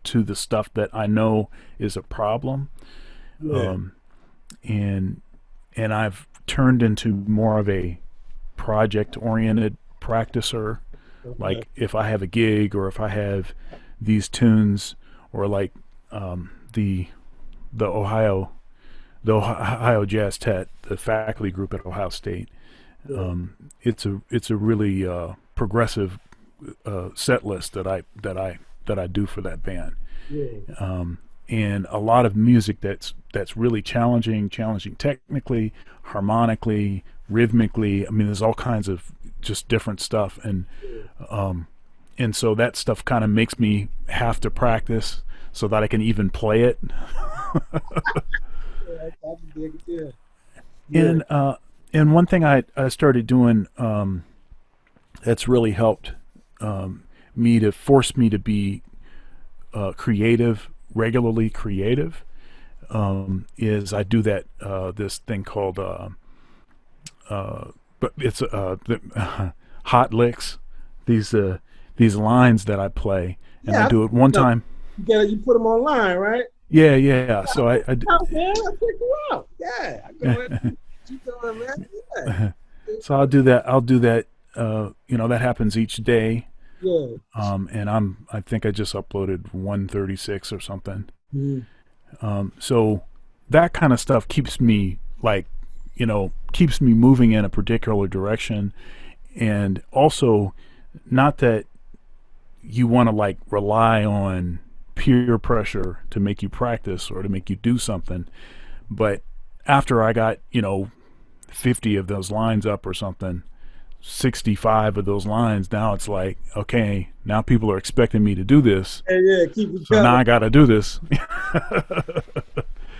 to the stuff that I know is a problem,
Yeah.
um, and I've turned into more of a project oriented practicer.
Okay.
Like if I have a gig or if I have these tunes, or like um, the the Ohio the Ohio Jazz Tet, the faculty group at Ohio State.
Yeah.
It's a really progressive set list that I do for that band,
Yeah.
um, and a lot of music that's really challenging technically, harmonically, rhythmically. I mean, there's all kinds of just different stuff,
Yeah.
um, and so that stuff kind of makes me have to practice so that I can even play it.
Yeah, I can dig it. Yeah. Yeah.
And one thing I started doing, that's really helped me to force me to be creative, regularly creative, is I do that this thing called uh, but it's hot licks. These these lines that I play, and I
Yeah.
do it one
No,
time.
you put them online, right?
Yeah, yeah. So
Oh man, I check you out. Yeah, I go in. You doing, man? Yeah.
so I'll do that. I'll do that. You know, that happens each day.
Yeah.
And I think I just uploaded 136 or something.
Mhm.
So that kind of stuff keeps me like, you know, keeps me moving in a particular direction. And also, not that you want to like rely on peer pressure to make you practice or to make you do something, but after I got, you know, 50 of those lines up or something, 65 of those lines. Now it's like, okay, now people are expecting me to do this,
Yeah, yeah, keep it
so now
coming.
I got to do this.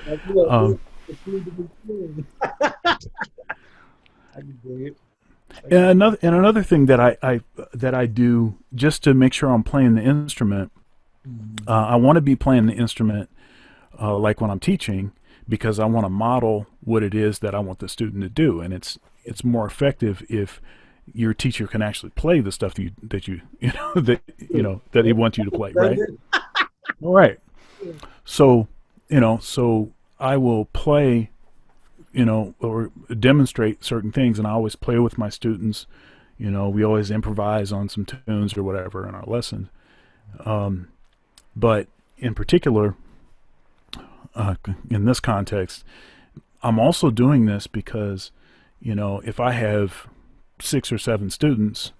Like, look,
um,
it seems to be clean. I can dig it. I
and
can.
another thing that I do just to make sure I'm playing the instrument.
Mhm.
I want to be playing the instrument like when I'm teaching, because I want to model what it is that I want the student to do, and it's more effective if your teacher can actually play the stuff that he wants you to play,
That's
right?
it.
All right. So, so I will play, or demonstrate certain things, and I always play with my students. We always improvise on some tunes or whatever in our lessons. But in particular, in this context, I'm also doing this because, if I have 6 or 7 students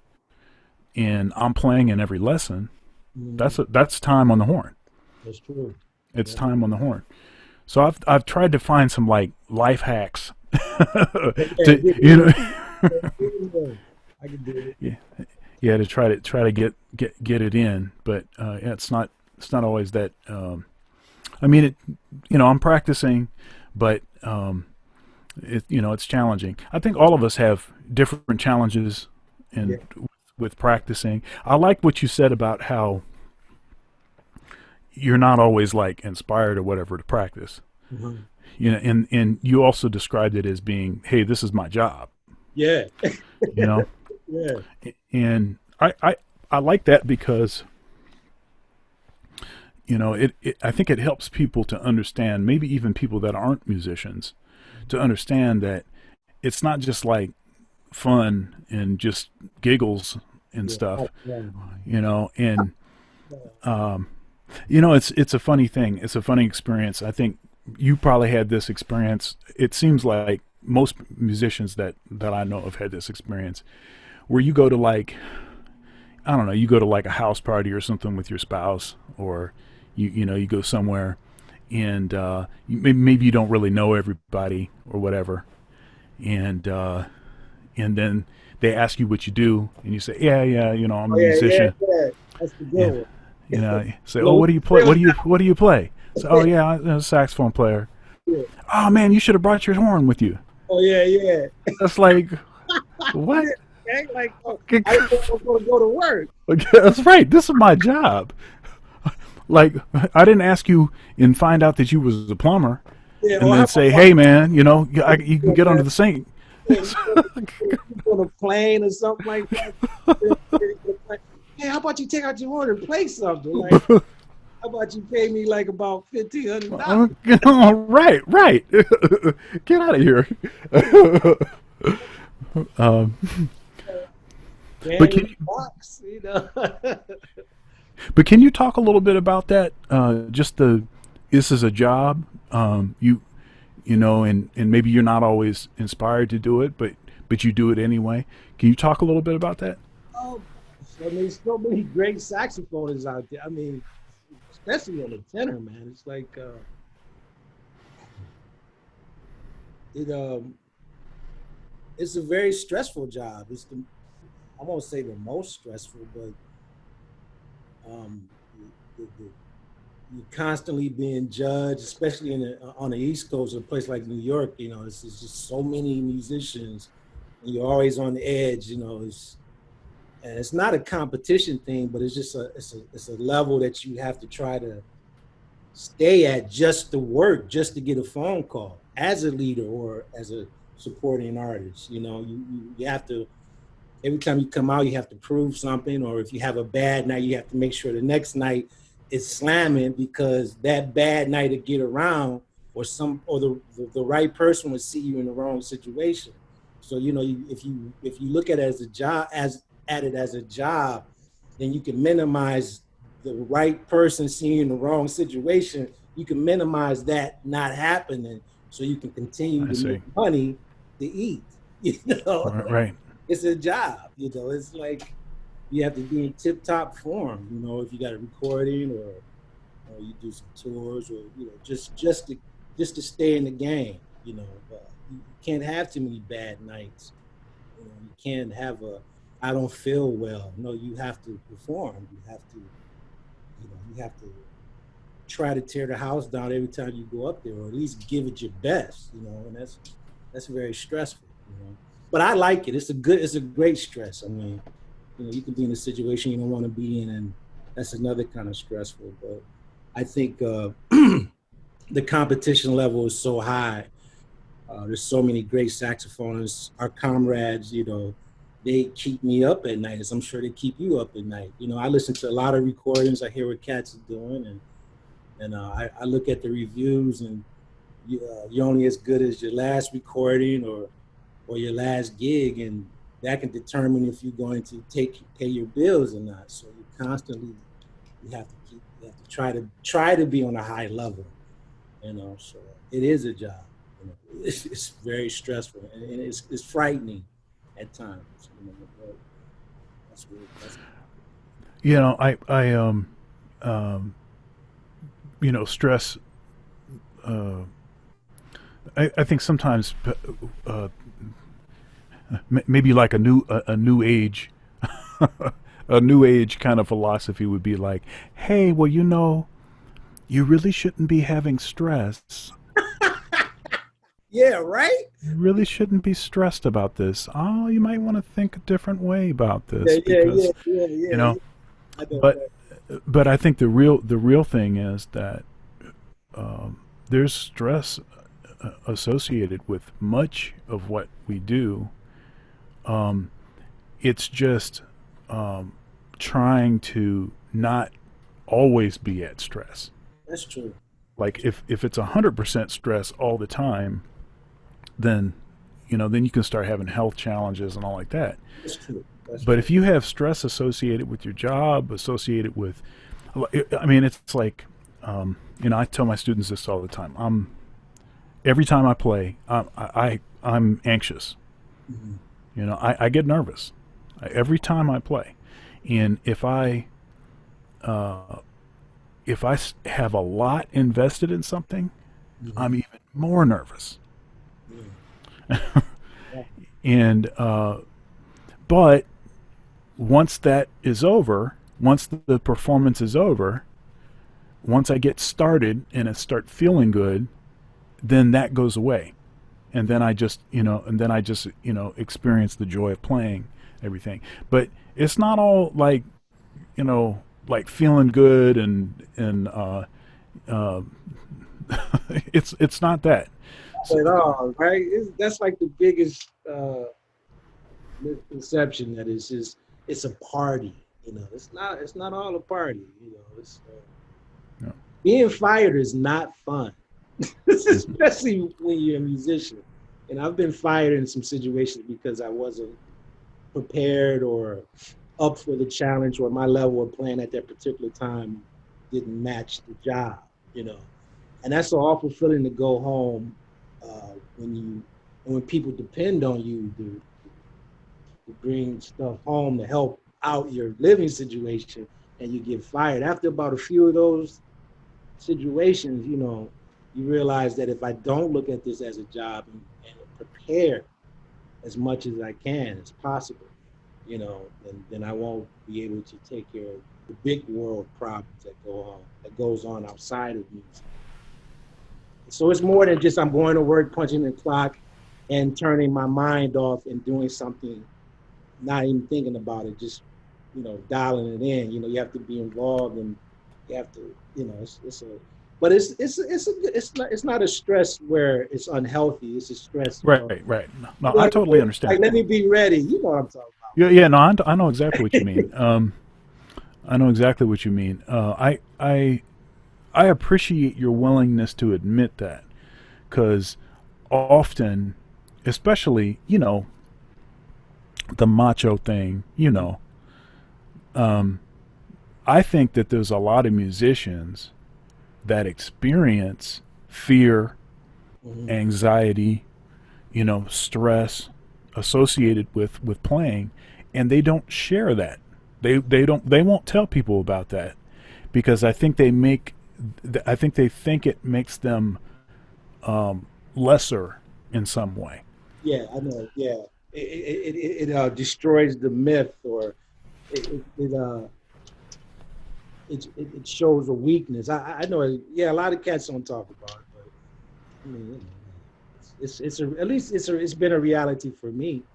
and I'm playing in every lesson,
Mhm.
that's time on the horn.
That's true.
It's
Yeah.
time on the horn. So I've tried to find some like life hacks
Yeah,
to
get
you
in
know
there. Get in there. I can do it.
yeah, yeah, to try to get it in, but yeah, it's not always that. I mean, I'm practicing, but it's challenging. I think all of us have different challenges
Yeah.
in with practicing. I like what you said about how you're not always like inspired or whatever to practice.
Mhm.
And you also described it as being, hey, this is my job.
Yeah.
You know,
Yeah.
and I like that because I think it helps people to understand, maybe even people that aren't musicians, to understand that it's not just like fun and just giggles and
Yeah.
stuff,
Yeah.
and it's a funny thing. It's a funny experience. I think you probably had this experience. It seems like most musicians that I know have had this experience where you go to like, I don't know, you go to like a house party or something with your spouse, or you go somewhere, and maybe you don't really know everybody or whatever, and then they ask you what you do, and you say, yeah, yeah, I'm a
Oh yeah, yeah,
musician,
yeah. That's the good
and
one.
say, oh,
Hello,
what do you play? What do you play? So, oh yeah, I'm a saxophone player.
yeah.
Oh man, you should have brought your horn with you.
Oh yeah, yeah.
That's like what?
Yeah. Okay, like, oh, I didn't know I was gonna go to work.
That's right. This is my job. Like, I didn't ask you and find out that you was a plumber,
Yeah.
and
Or how
then
about
say,
why
hey man, you can
you
get
man?
under the sink.
Yeah, you on a plane or something like that. Hey, how about you take out your order and play something? Like, how about you pay me like about $1,500?
Right, right. Get out of here. um, but
Danny
can
in the box, you know.
but can you talk a little bit about that? Just this is a job. And maybe you're not always inspired to do it, but you do it anyway. Can you talk a little bit about that?
Oh, I mean, so many great saxophonists out there. I mean, especially on the tenor, man. It's like it it's a very stressful job. I won't say the most stressful, but um, you're constantly being judged, especially on the East Coast, a place like New York. It's just so many musicians, and you're always on the edge. And it's not a competition thing, but it's a level that you have to try to stay at just to work, just to get a phone call as a leader or as a supporting artist. You have to, every time you come out, you have to prove something, or if you have a bad night, you have to make sure the next night is slamming, because that bad night to get around, or the right person would see you in the wrong situation. So if you look at it as a job, at it as a job, then you can minimize the right person seeing you in the wrong situation. You can minimize that not happening, so you can continue
I
to make
see.
money to eat. You know,
Right, right.
it's a job. It's like you have to be in tip top form. If you got a recording, or you do some tours, or just to stay in the game. But you can't have too many bad nights. You can't have a I don't feel well. No, you have to perform. You have to, you have to try to tear the house down every time you go up there, or at least give it your best, and that's very stressful, But I like it. It's a great stress. I mean, you can be in a situation you don't want to be in, and that's another kind of stressful. But I think the competition level is so high. There's so many great saxophonists. Our comrades, they keep me up at night, as I'm sure they keep you up at night. I listen to a lot of recordings. I hear what cats are doing, and I look at the reviews, and you're only as good as your last recording or your last gig, and that can determine if you're going to pay your bills or not. So you have to try to be on a high level, So it is a job. It's very stressful, and it's frightening at times. But that's
I stress. I think sometimes maybe like a new age a new age kind of philosophy would be like, hey, well, you really shouldn't be having stress.
Yeah, right?
You really shouldn't be stressed about this. Oh, you might want to think a different way about
Yeah,
this
yeah,
because,
yeah, yeah,
you
yeah.
know,
I know
but
that.
but I think the real thing is that there's stress associated with much of what we do. Um, it's just trying to not always be at stress.
That's true.
Like if it's 100% stress all the time, then then you can start having health challenges and all like that.
That's true. That's
But
true.
if you have stress associated with your job, associated with, I mean, it's like, I tell my students this all the time. Every time I play, I'm anxious.
Mhm.
I get nervous every time I play, and uh, have a lot invested in something, I'm
Mhm.
even more nervous.
Yeah. Yeah.
And but once that is over, once the performance is over, once I get started and I start feeling good, then that goes away, and then I just experience the joy of playing everything. But it's not all like feeling good and uh, it's not that. So,
At all, right? That's like the biggest misconception that it's a party. It's not all a party.
yeah.
Being fired is not fun,
Mhm.
especially when you're a musician. And I've been fired in some situations because I wasn't prepared or up for the challenge, or my level of playing at that particular time didn't match the job. You know, and that's an awful feeling to go home when people depend on you to bring stuff home to help out your living situation, and you get fired after about a few of those situations. You realize that if I don't look at this as a job and prepare as much as I can as possible, then I won't be able to take care of the big world problems that goes on outside of music. So it's more than just I'm going to work, punching the clock, and turning my mind off and doing something, not even thinking about it, just dialing it in. You have to be involved, and you have to, but it's not a stress where it's unhealthy. It's a stress,
Right, right. No, I
like,
totally understand.
like let me be ready. You know what I'm talking
Yeah, yeah. No, I know exactly what you mean. I know exactly what you mean. I appreciate your willingness to admit that, because often, especially the macho thing, um, I think that there's a lot of musicians that experience fear,
about. Mhm.
anxiety, stress associated with playing, and they don't share that. They won't tell people about that because I think they think it makes them lesser in some way.
Yeah, I know. Yeah, it destroys the myth, or it it it, uh, it shows a weakness. I know, yeah, a lot of cats don't talk about it, but I mean, you know, it's at least it's been a reality for me.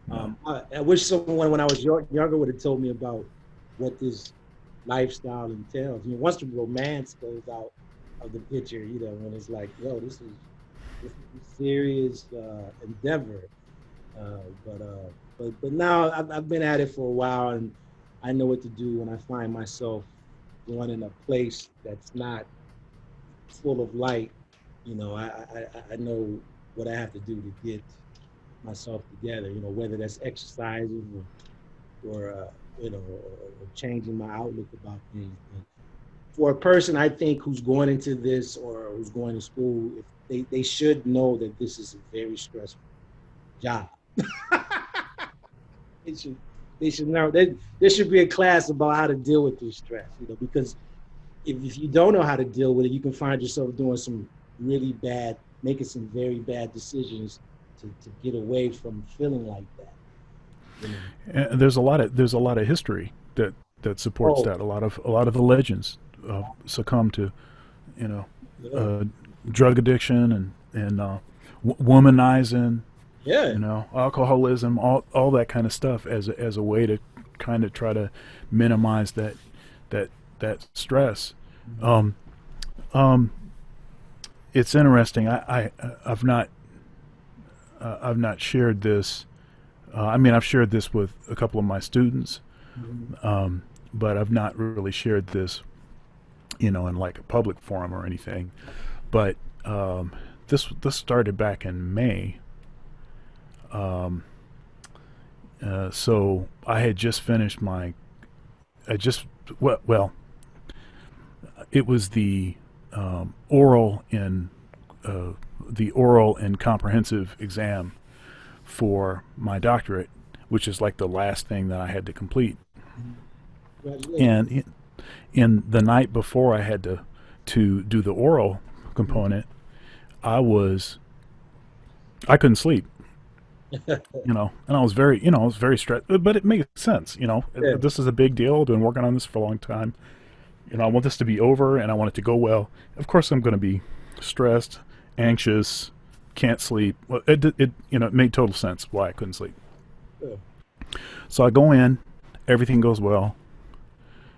Yeah.
I wish someone when I was younger would have told me about what this lifestyle entails. You know, once the romance goes out of the picture, you know, when it's like, yo, this is a serious endeavor. But now I've been at it for a while, and I know what to do when I find myself going in a place that's not full of light. You know, I know what I have to do to get myself together. You know, whether that's exercising or you know, or changing my outlook about things. But for a person, I think who's going into this or who's going to school, if they should know that this is a very stressful job. they should they should know that there should be a class about how to deal with this stress. You know, because if you don't know how to deal with it, you can find yourself doing some really bad, making some very bad decisions to get away from feeling like that. You know?
And there's a lot of history that supports
Oh,
that. A lot of the legends succumb to, you know,
yeah,
uh, drug addiction and womanizing,
yeah.
you know, alcoholism, all that kind of stuff as a way to kind of try to minimize that that stress.
Mhm.
Um, um, it's interesting. I've not shared this. I mean, I've shared this with a couple of my students,
Mhm.
but I've not really shared this, you know, in like a public forum or anything. But this started back in May. Um, so I had just finished my. I just well, it was oral in the oral and comprehensive exam for my doctorate, which is like the last thing that I had to complete.
Congratulations.
And in the night before I had to do the oral
Mhm.
component, I was I couldn't sleep, you know, and I was very, you know, I was very stressed, but it makes sense, you know.
Yeah.
This is a big deal. I've been working on this for a long time. You know, I want this to be over and I want it to go well. Of course, I'm going to be stressed, anxious, can't sleep. Well, you know, it made total sense why I couldn't sleep.
Yeah.
So I go in, everything goes well.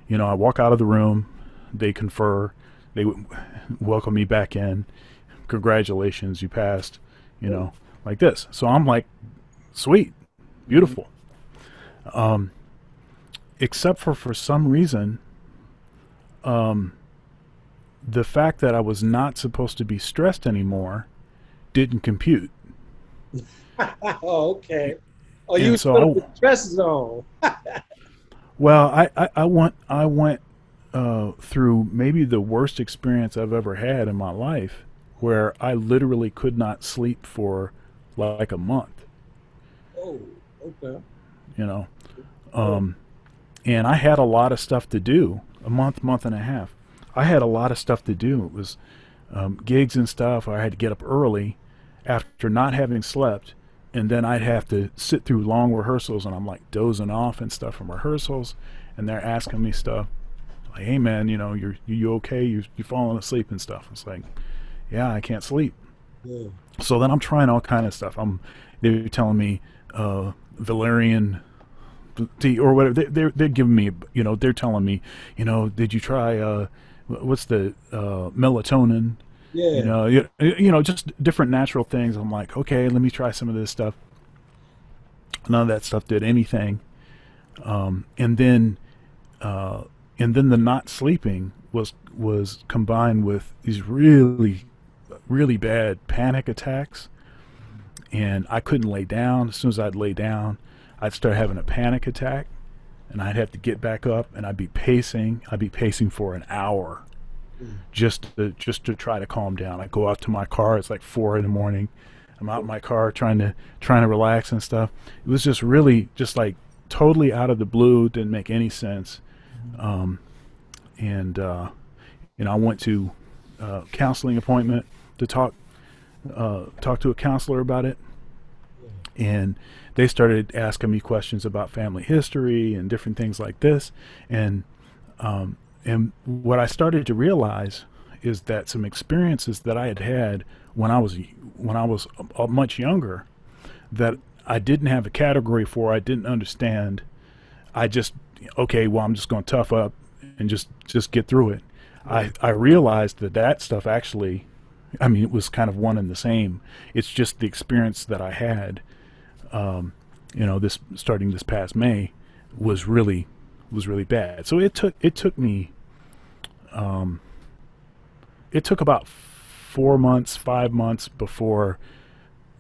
You know, I walk out of the room, they confer, they welcome me back in. Congratulations, you passed. You
Yeah.
know, like this. So I'm like, sweet,
Mhm.
beautiful. Um, except for some reason, um, the fact that I was not supposed to be stressed anymore didn't compute.
Oh, okay. Oh, you
And
were
so
still in the stress zone.
well, I went through maybe the worst experience I've ever had in my life, where I literally could not sleep for like a month.
Oh, okay.
You know,
Yeah.
um, and I had a lot of stuff to do. A month and a half. I had a lot of stuff to do. It was gigs and stuff. I had to get up early after not having slept, and then I'd have to sit through long rehearsals, and I'm like dozing off and stuff from rehearsals, and they're asking me stuff like, "Hey man, you know, you okay? You falling asleep and stuff?" It's like, "Yeah, I can't sleep."
Yeah.
So then I'm trying all kind of stuff. They're telling me valerian tea or whatever. They're giving me, you know, they're telling me, you know, did you try what's the melatonin? You
Yeah.
know, just different natural things. I'm like, okay, let me try some of this stuff. None of that stuff did anything. Um, and then uh, and then the not sleeping was combined with these really bad panic attacks, and I couldn't lay down. As soon as I'd lay down, I'd start having a panic attack, and I'd have to get back up, and I'd be pacing. I'd be pacing for an hour
Mm.
just to try to calm down. I go out to my car. It's like 4 in the morning. I'm out in my car trying to relax and stuff. It was just really just like totally out of the blue. Didn't make any sense.
Mhm.
Um, and you know, I went to counseling appointment to talk to a counselor about it.
Yeah.
And they started asking me questions about family history and different things like this. And and what I started to realize is that some experiences that I had had when I was much younger that I didn't have a category for, I didn't understand. I just, okay, well, I'm just going to tough up and just get through it. I realized that that stuff actually, I mean, it was kind of one and the same. It's just the experience that I had, this starting this past May was really bad. So it took me, it took about 4 months, 5 months before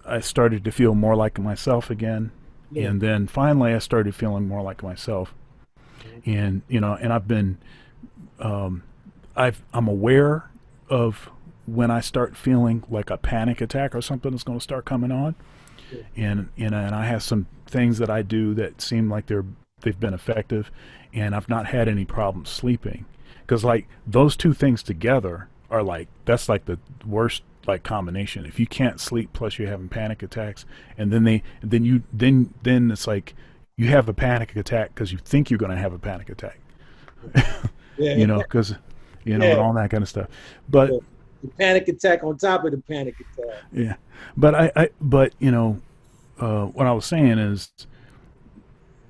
I started to feel more like myself again.
Yeah.
And then finally I started feeling more like myself. And, and I've been, I'm aware of when I start feeling like a panic attack or something is going to start coming on.
Yeah.
And I have some things that I do that seem like they've been effective, and I've not had any problems sleeping. Because like those two things together are like, that's like the worst like combination. If you can't sleep plus you're having panic attacks, and then it's like you have a panic attack because you think you're going to have a panic attack.
Yeah.
Because and
Yeah.
all that kind of stuff. But
The panic attack on top of the panic attack.
yeah, but but what I was saying is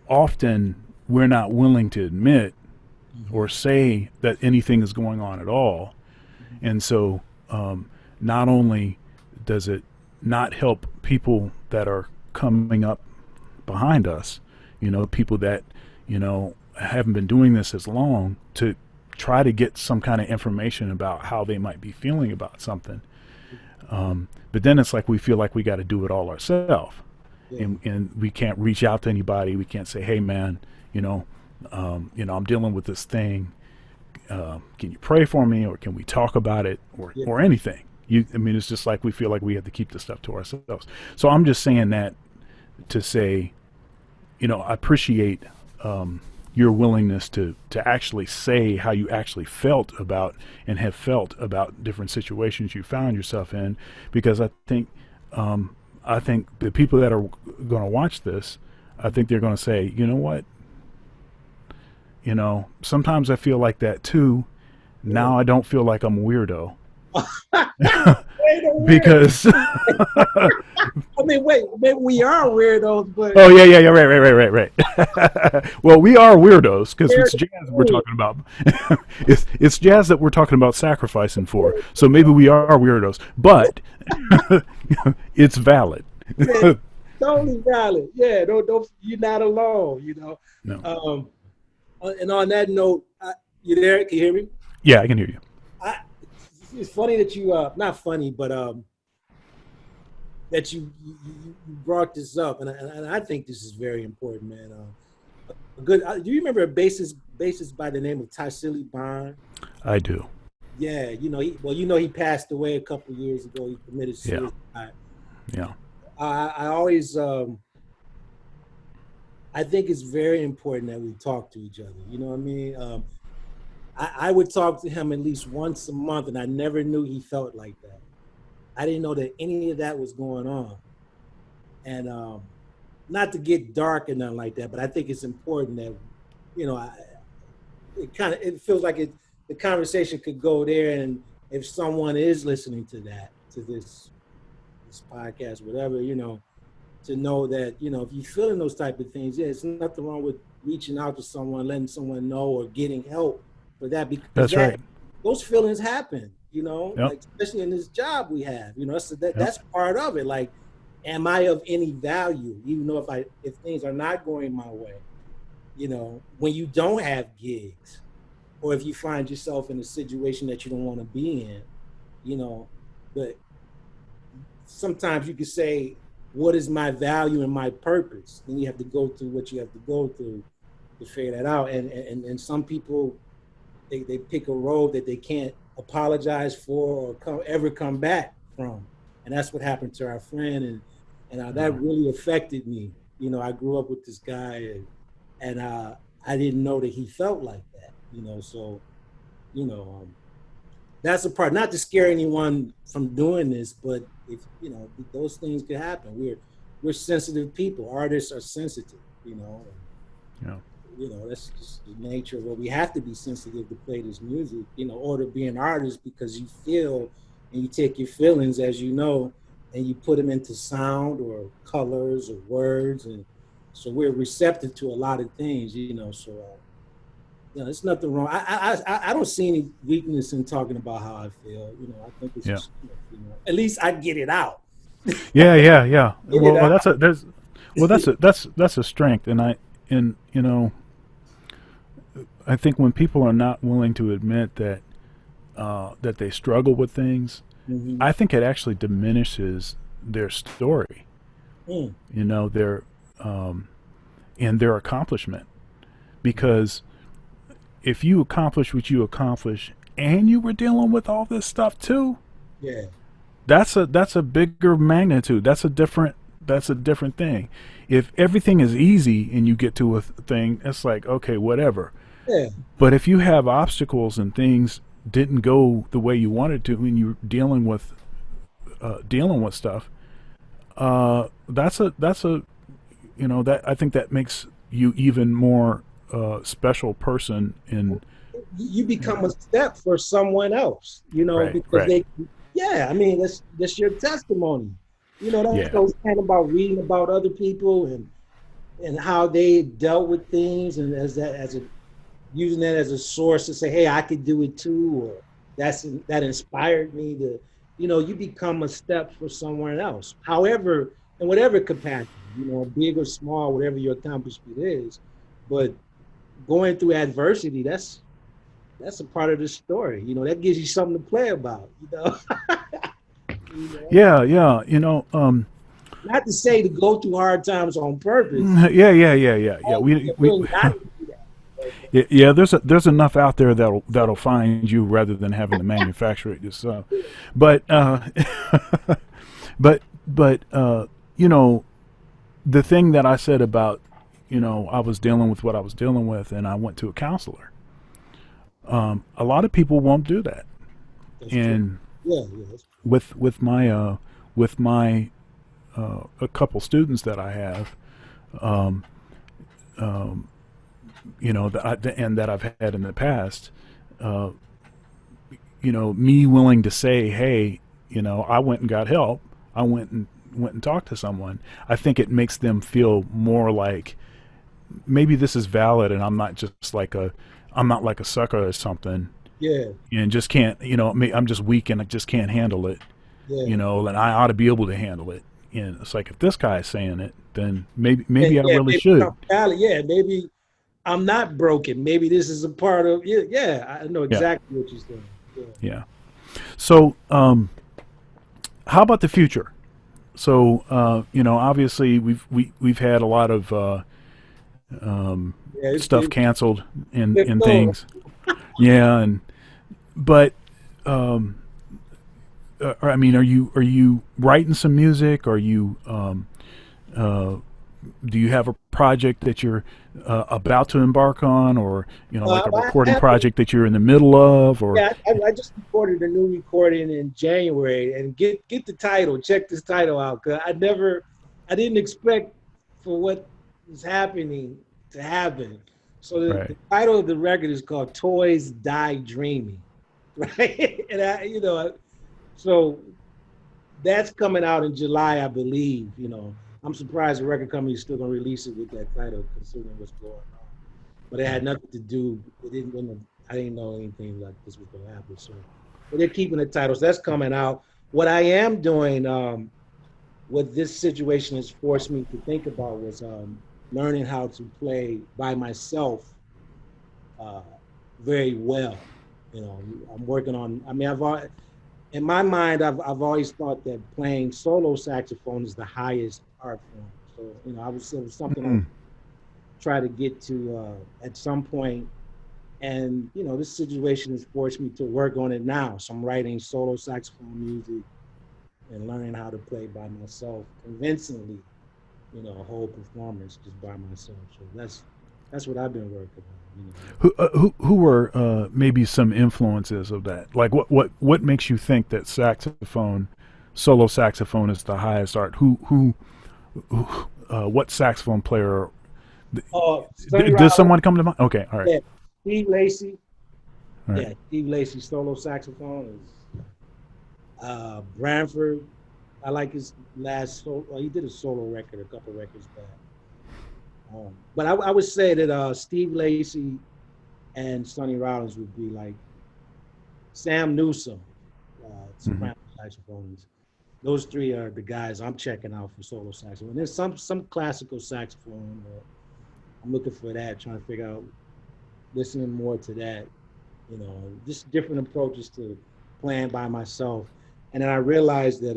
often we're not willing to admit or say that anything is going on at all. And so not only does it not help people that are coming up behind us, people that, haven't been doing this as long, to try to get some kind of information about how they might be feeling about something. But then it's like we feel like we got to do it all ourselves.
Yeah.
And we can't reach out to anybody. We can't say, hey man, I'm dealing with this thing. Can you pray for me, or can we talk about it,
Yeah.
or anything? It's just like we feel like we have to keep this stuff to ourselves. So I'm just saying that to say, I appreciate your willingness to actually say how you actually felt about and have felt about different situations you found yourself in, because I think the people that are going to watch this, I think they're going to say, you know what, sometimes I feel like that too. Now I don't feel like I'm a weirdo. Because
I mean, wait, maybe we are weirdos, but
oh yeah, right. Well, we are weirdos because it's jazz we're talking about. It's jazz that we're talking about sacrificing for. So maybe we are weirdos, but it's valid.
yeah, totally valid. Yeah, don't you're not alone.
No.
And on that note, you there? Can you hear me?
Yeah, I can hear you.
I, it's funny that you not funny, but that you brought this up, and I think this is very important, man. A good. Do you remember a bassist by the name of Tarsili Bond?
I do.
Yeah, he passed away a couple years ago. He committed suicide.
Yeah.
I always I think it's very important that we talk to each other. You know what I mean? I would talk to him at least once a month, and I never knew he felt like that. I didn't know that any of that was going on. And not to get dark and nothing like that, but I think it's important that, it feels like the conversation could go there, and if someone is listening to this podcast, whatever, to know that, if you're feeling those type of things, yeah, it's nothing wrong with reaching out to someone, letting someone know, or getting help for that, because
that's right.
Those feelings happen,
Yep.
like, especially in this job we have, so
Yep.
that's part of it. Like, am I of any value, even though if things are not going my way, when you don't have gigs, or if you find yourself in a situation that you don't want to be in, but sometimes you could say, what is my value and my purpose? Then you have to go through what you have to go through to figure that out. And some people, they pick a road that they can't apologize for or ever come back from. And that's what happened to our friend. And that really affected me. I grew up with this guy, and I didn't know that he felt like that, so, that's a part, not to scare anyone from doing this, but if, those things could happen. we're sensitive people. Artists are sensitive,
Yeah.
that's just the nature of what we have to be sensitive to play this music, or to be an artist because you feel and you take your feelings, as you know, and you put them into sound or colors or words. And so we're receptive to a lot of things, so, there's nothing wrong. I don't see any weakness in talking about how I feel. I think it's
Yeah.
just, at least I get it out.
Yeah, yeah, yeah.
Get it
Well,
out.
that's a strength, and I think when people are not willing to admit that they struggle with things,
Mm-hmm.
I think it actually diminishes their story.
Mm.
Their and their accomplishment, because if you accomplish what you accomplish and you were dealing with all this stuff too,
Yeah.
that's a bigger magnitude. That's a different thing. If everything is easy and you get to a thing, it's like, okay, whatever.
Yeah.
But if you have obstacles and things didn't go the way you wanted to, and you're dealing with stuff, that's a that I think that makes you even more special person in.
You become a step for someone else,
Right,
because
right.
yeah, I mean, that's your testimony. That
Yeah,
goes kind of about reading about other people and how they dealt with things, and using that as a source to say, hey, I could do it too, or that inspired me to, you become a step for someone else. However, in whatever capacity, big or small, whatever your accomplishment is, but going through adversity, that's a part of the story. That gives you something to play about. You know?
yeah, yeah.
Not to say to go through hard times on purpose.
Yeah, yeah, yeah, yeah, yeah.
You really got to do that.
Yeah. There's enough out there that'll find you rather than having to manufacture it yourself. But but the thing that I said about I was dealing with what I was dealing with, and I went to a counselor. A lot of people won't do that,
That's true.
and
Yeah, yeah, that's
with my a couple students that I have, um, um, that I've had in the past, uh, me willing to say, hey, I went and got help. I went and talked to someone. I think it makes them feel more like maybe this is valid, and I'm not like a sucker or something,
yeah,
and just can't, I'm just weak and I just can't handle it,
yeah.
and I ought to be able to handle it. And it's like, if this guy is saying it, then maybe I
Yeah,
really
maybe
should.
I'm valid. Yeah, maybe I'm not broken. Maybe this is a part of, yeah, yeah, I know
Yeah,
exactly what you're saying. Yeah.
yeah. So, how about the future? So, obviously we've had a lot of um,
Yeah,
stuff canceled and
it's
and
so
things. Yeah, but um, I mean, are you writing some music? Are you uh, do you have a project that you're about to embark on, or like a
I
recording
have to,
project that you're in the middle of, or?
yeah, I just recorded a new recording in January, and get the title. Check this title out, cause I didn't expect for what is happening to happen. So the
Right.
title of the record is called "Toys Die Dreaming," right? And so that's coming out in July, I believe. I'm surprised the record company is still gonna release it with that title, considering what's going on. But it had nothing to do. It didn't. I didn't know anything like this was gonna happen. So, but they're keeping the title. So that's coming out. What I am doing, what this situation has forced me to think about was learning how to play by myself uh, very well. I'm working on. I mean, in my mind, I've always thought that playing solo saxophone is the highest art form. So it was something I
Mm.
try to get to at some point. And this situation has forced me to work on it now. So I'm writing solo saxophone music and learning how to play by myself convincingly. A whole performance just by myself. So that's what I've been working on.
Who were maybe some influences of that? Like, what makes you think that solo saxophone is the highest art? Who What saxophone player?
Sonny
Does
Rollins,
someone come to mind? Okay, all right,
yeah. Steve Lacy,
all right.
yeah. Steve Lacy solo saxophone is Branford. I like his last solo. Well, he did a solo record a couple records back. But I would say that Steve Lacy and Sonny Rollins would be like Sam Newsom,
Hmm.
soprano saxophonist. Those three are the guys I'm checking out for solo saxophone. And there's some classical saxophone. I'm looking for that, trying to figure out, listening more to that. Just different approaches to playing by myself. And then I realized that,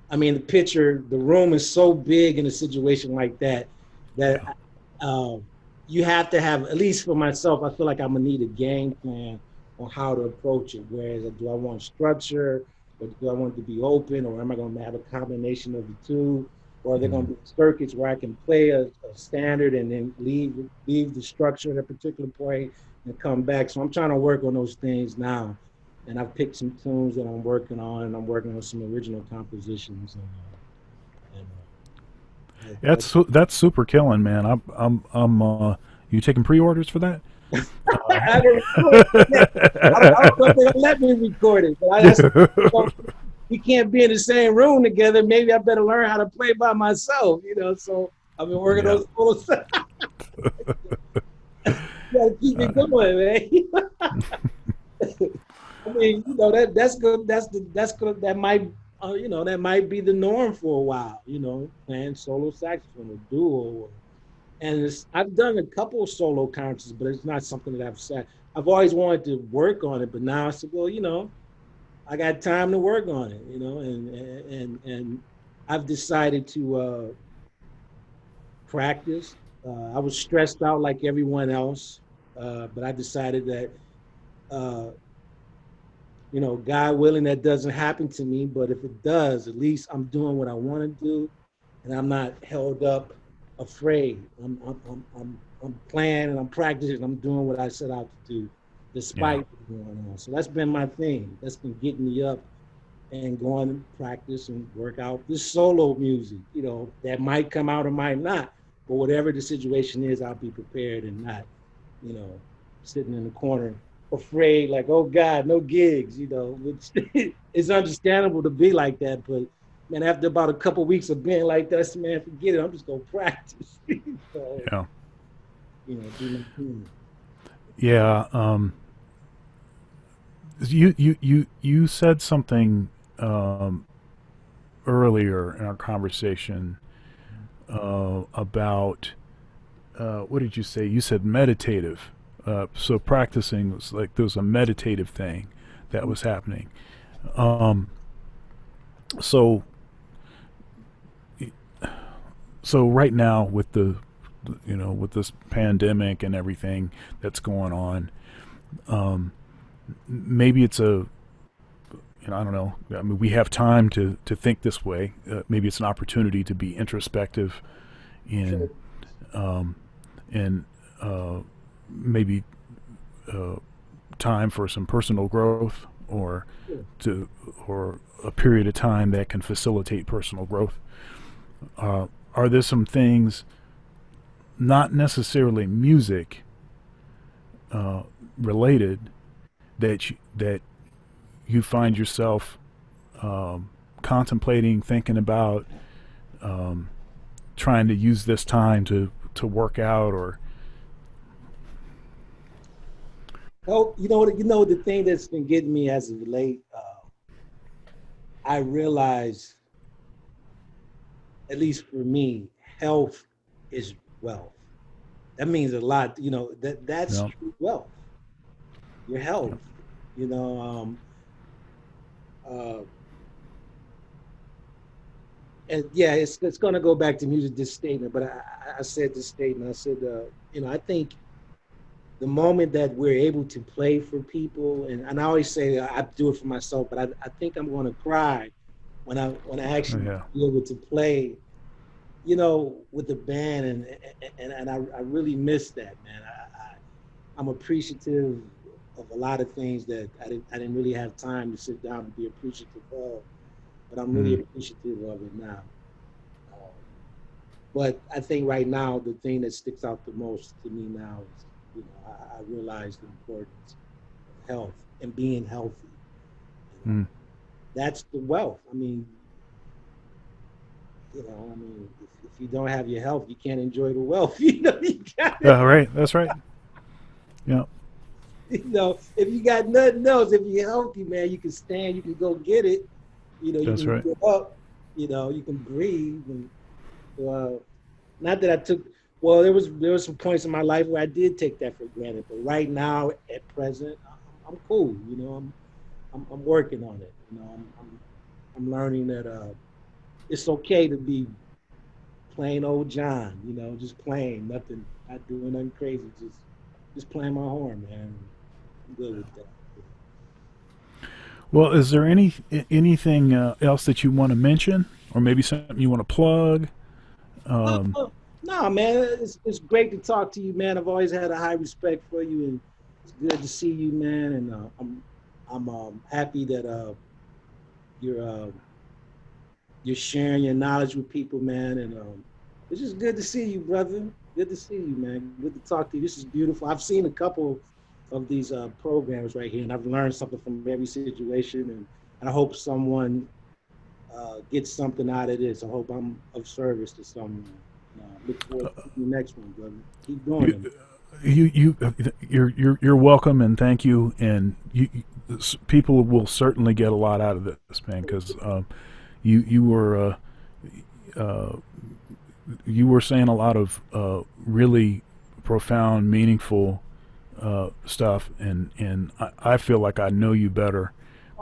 I mean, the room is so big in a situation like that, that
Yeah,
uh, you have to have, at least for myself, I feel like I'm gonna need a game plan on how to approach it. Whereas, do I want structure, or do I want it to be open, or am I gonna have a combination of the two? Or are there gonna
mm,
be circuits where I can play a standard and then leave the structure at a particular point and come back? So I'm trying to work on those things now, and I've picked some tunes that I'm working on, and I'm working on some original compositions. And
that's super killing, man. I'm. You taking pre-orders for that?
I don't record it. Yeah. I don't know if they'll let me record it, but we can't be in the same room together. Maybe I better learn how to play by myself, So I've been working
Yeah,
on solo stuff. Gotta keep it going, man. I mean, that's good. That's good. That might, that might be the norm for a while. Playing solo saxophone or duo. And I've done a couple of solo concerts, but it's not something that I've said. I've always wanted to work on it, but now I said, well, I got time to work on it, and I've decided to practice. I was stressed out like everyone else, but I decided that uh, God willing, that doesn't happen to me. But if it does, at least I'm doing what I want to do, and I'm not held up, afraid. I'm playing and I'm practicing. I'm doing what I set out to do,
yeah,
despite what's going on. So that's been my thing. That's been getting me up and going to practice and work out this solo music. That might come out or might not. But whatever the situation is, I'll be prepared and not, you know, sitting in the corner afraid, like, oh God, no gigs, which it's understandable to be like that. But man, after about a couple of weeks of being like that, man, forget it. I'm just gonna practice. So,
yeah,
do my thing.
yeah. You said something earlier in our conversation about what did you say? You said meditative. So practicing was like there was a meditative thing that was happening. Um, so so right now with with this pandemic and everything that's going on, um, maybe it's a I don't know. I mean, we have time to think this way. Maybe it's an opportunity to be introspective in
Sure.
um, and maybe uh, time for some personal growth
Sure.
to or a period of time that can facilitate personal growth. Are there some things, not necessarily music uh, related, that you find yourself contemplating, thinking about, um, trying to use this time to work out or
Oh, the thing that's been getting me as of late, I realize, at least for me, health is wealth. That means a lot. That's
you know,
true wealth. Your
you know,
health. You know, uh, and yeah, it's going to go back to music. This statement, but I said this statement. I said, I think the moment that we're able to play for people, and I always say I do it for myself, but I think I'm going to cry when I actually
yeah,
be able to play, with the band, and I really miss that, man. I'm appreciative of a lot of things that I didn't really have time to sit down and be appreciative of. but I'm really
Mm,
appreciative of it now. Um, but I think right now the thing that sticks out the most to me now is, I realize the importance of health and being healthy.
mm.
That's the wealth. I mean, if you don't have your health, you can't enjoy the wealth. You got
Right. That's right. Yeah.
if you got nothing else, if you're healthy, man, you can stand, you can go get it. You
That's
can
right.
get up. You can breathe. And uh, not that I took. Well, there was some points in my life where I did take that for granted, but right now, at present, I'm cool. I'm working on it. I'm learning that it's okay to be plain old John. Just playing, nothing, not doing nothing crazy, just playing my horn, man. I'm good with that.
Well, is there anything else that you want to mention, or maybe something you want to plug? Um,
No, man, it's great to talk to you, man. I've always had a high respect for you, and it's good to see you, man. And I'm happy that you're you're sharing your knowledge with people, man. And it's just good to see you, brother. Good to see you, man. Good to talk to you. This is beautiful. I've seen a couple of these programs right here, and I've learned something from every situation. And I hope someone gets something out of this. I hope I'm of service to someone. Look forward to the next one, brother. Keep doing
you,
it.
you're welcome, and thank you. And people will certainly get a lot out of this, man, because you were uh, you were saying a lot of really profound, meaningful stuff, and I feel like I know you better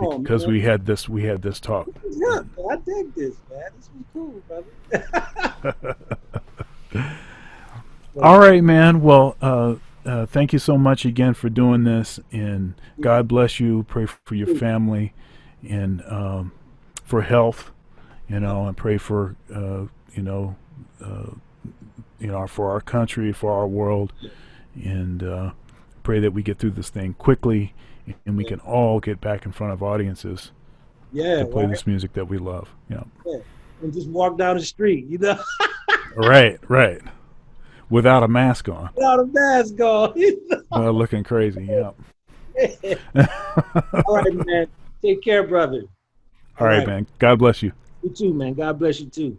Oh
because
man,
we had this talk.
yeah, I dig this, man. This was cool, brother. But,
All right, man. Well, thank you so much again for doing this, and God bless you. Pray for your family, and for health, and pray for uh, for our country, for our world, and pray that we get through this thing quickly, and we
yeah,
can all get back in front of audiences
yeah,
to play
right.
this music that we love.
Yeah. And just walk down the street,
Right, right. Without a mask on,
without a mask on.
looking crazy. Yeah.
All right, man. Take care, brother.
All
All
right,
right.
man. God bless you.
You too, man. God bless you too.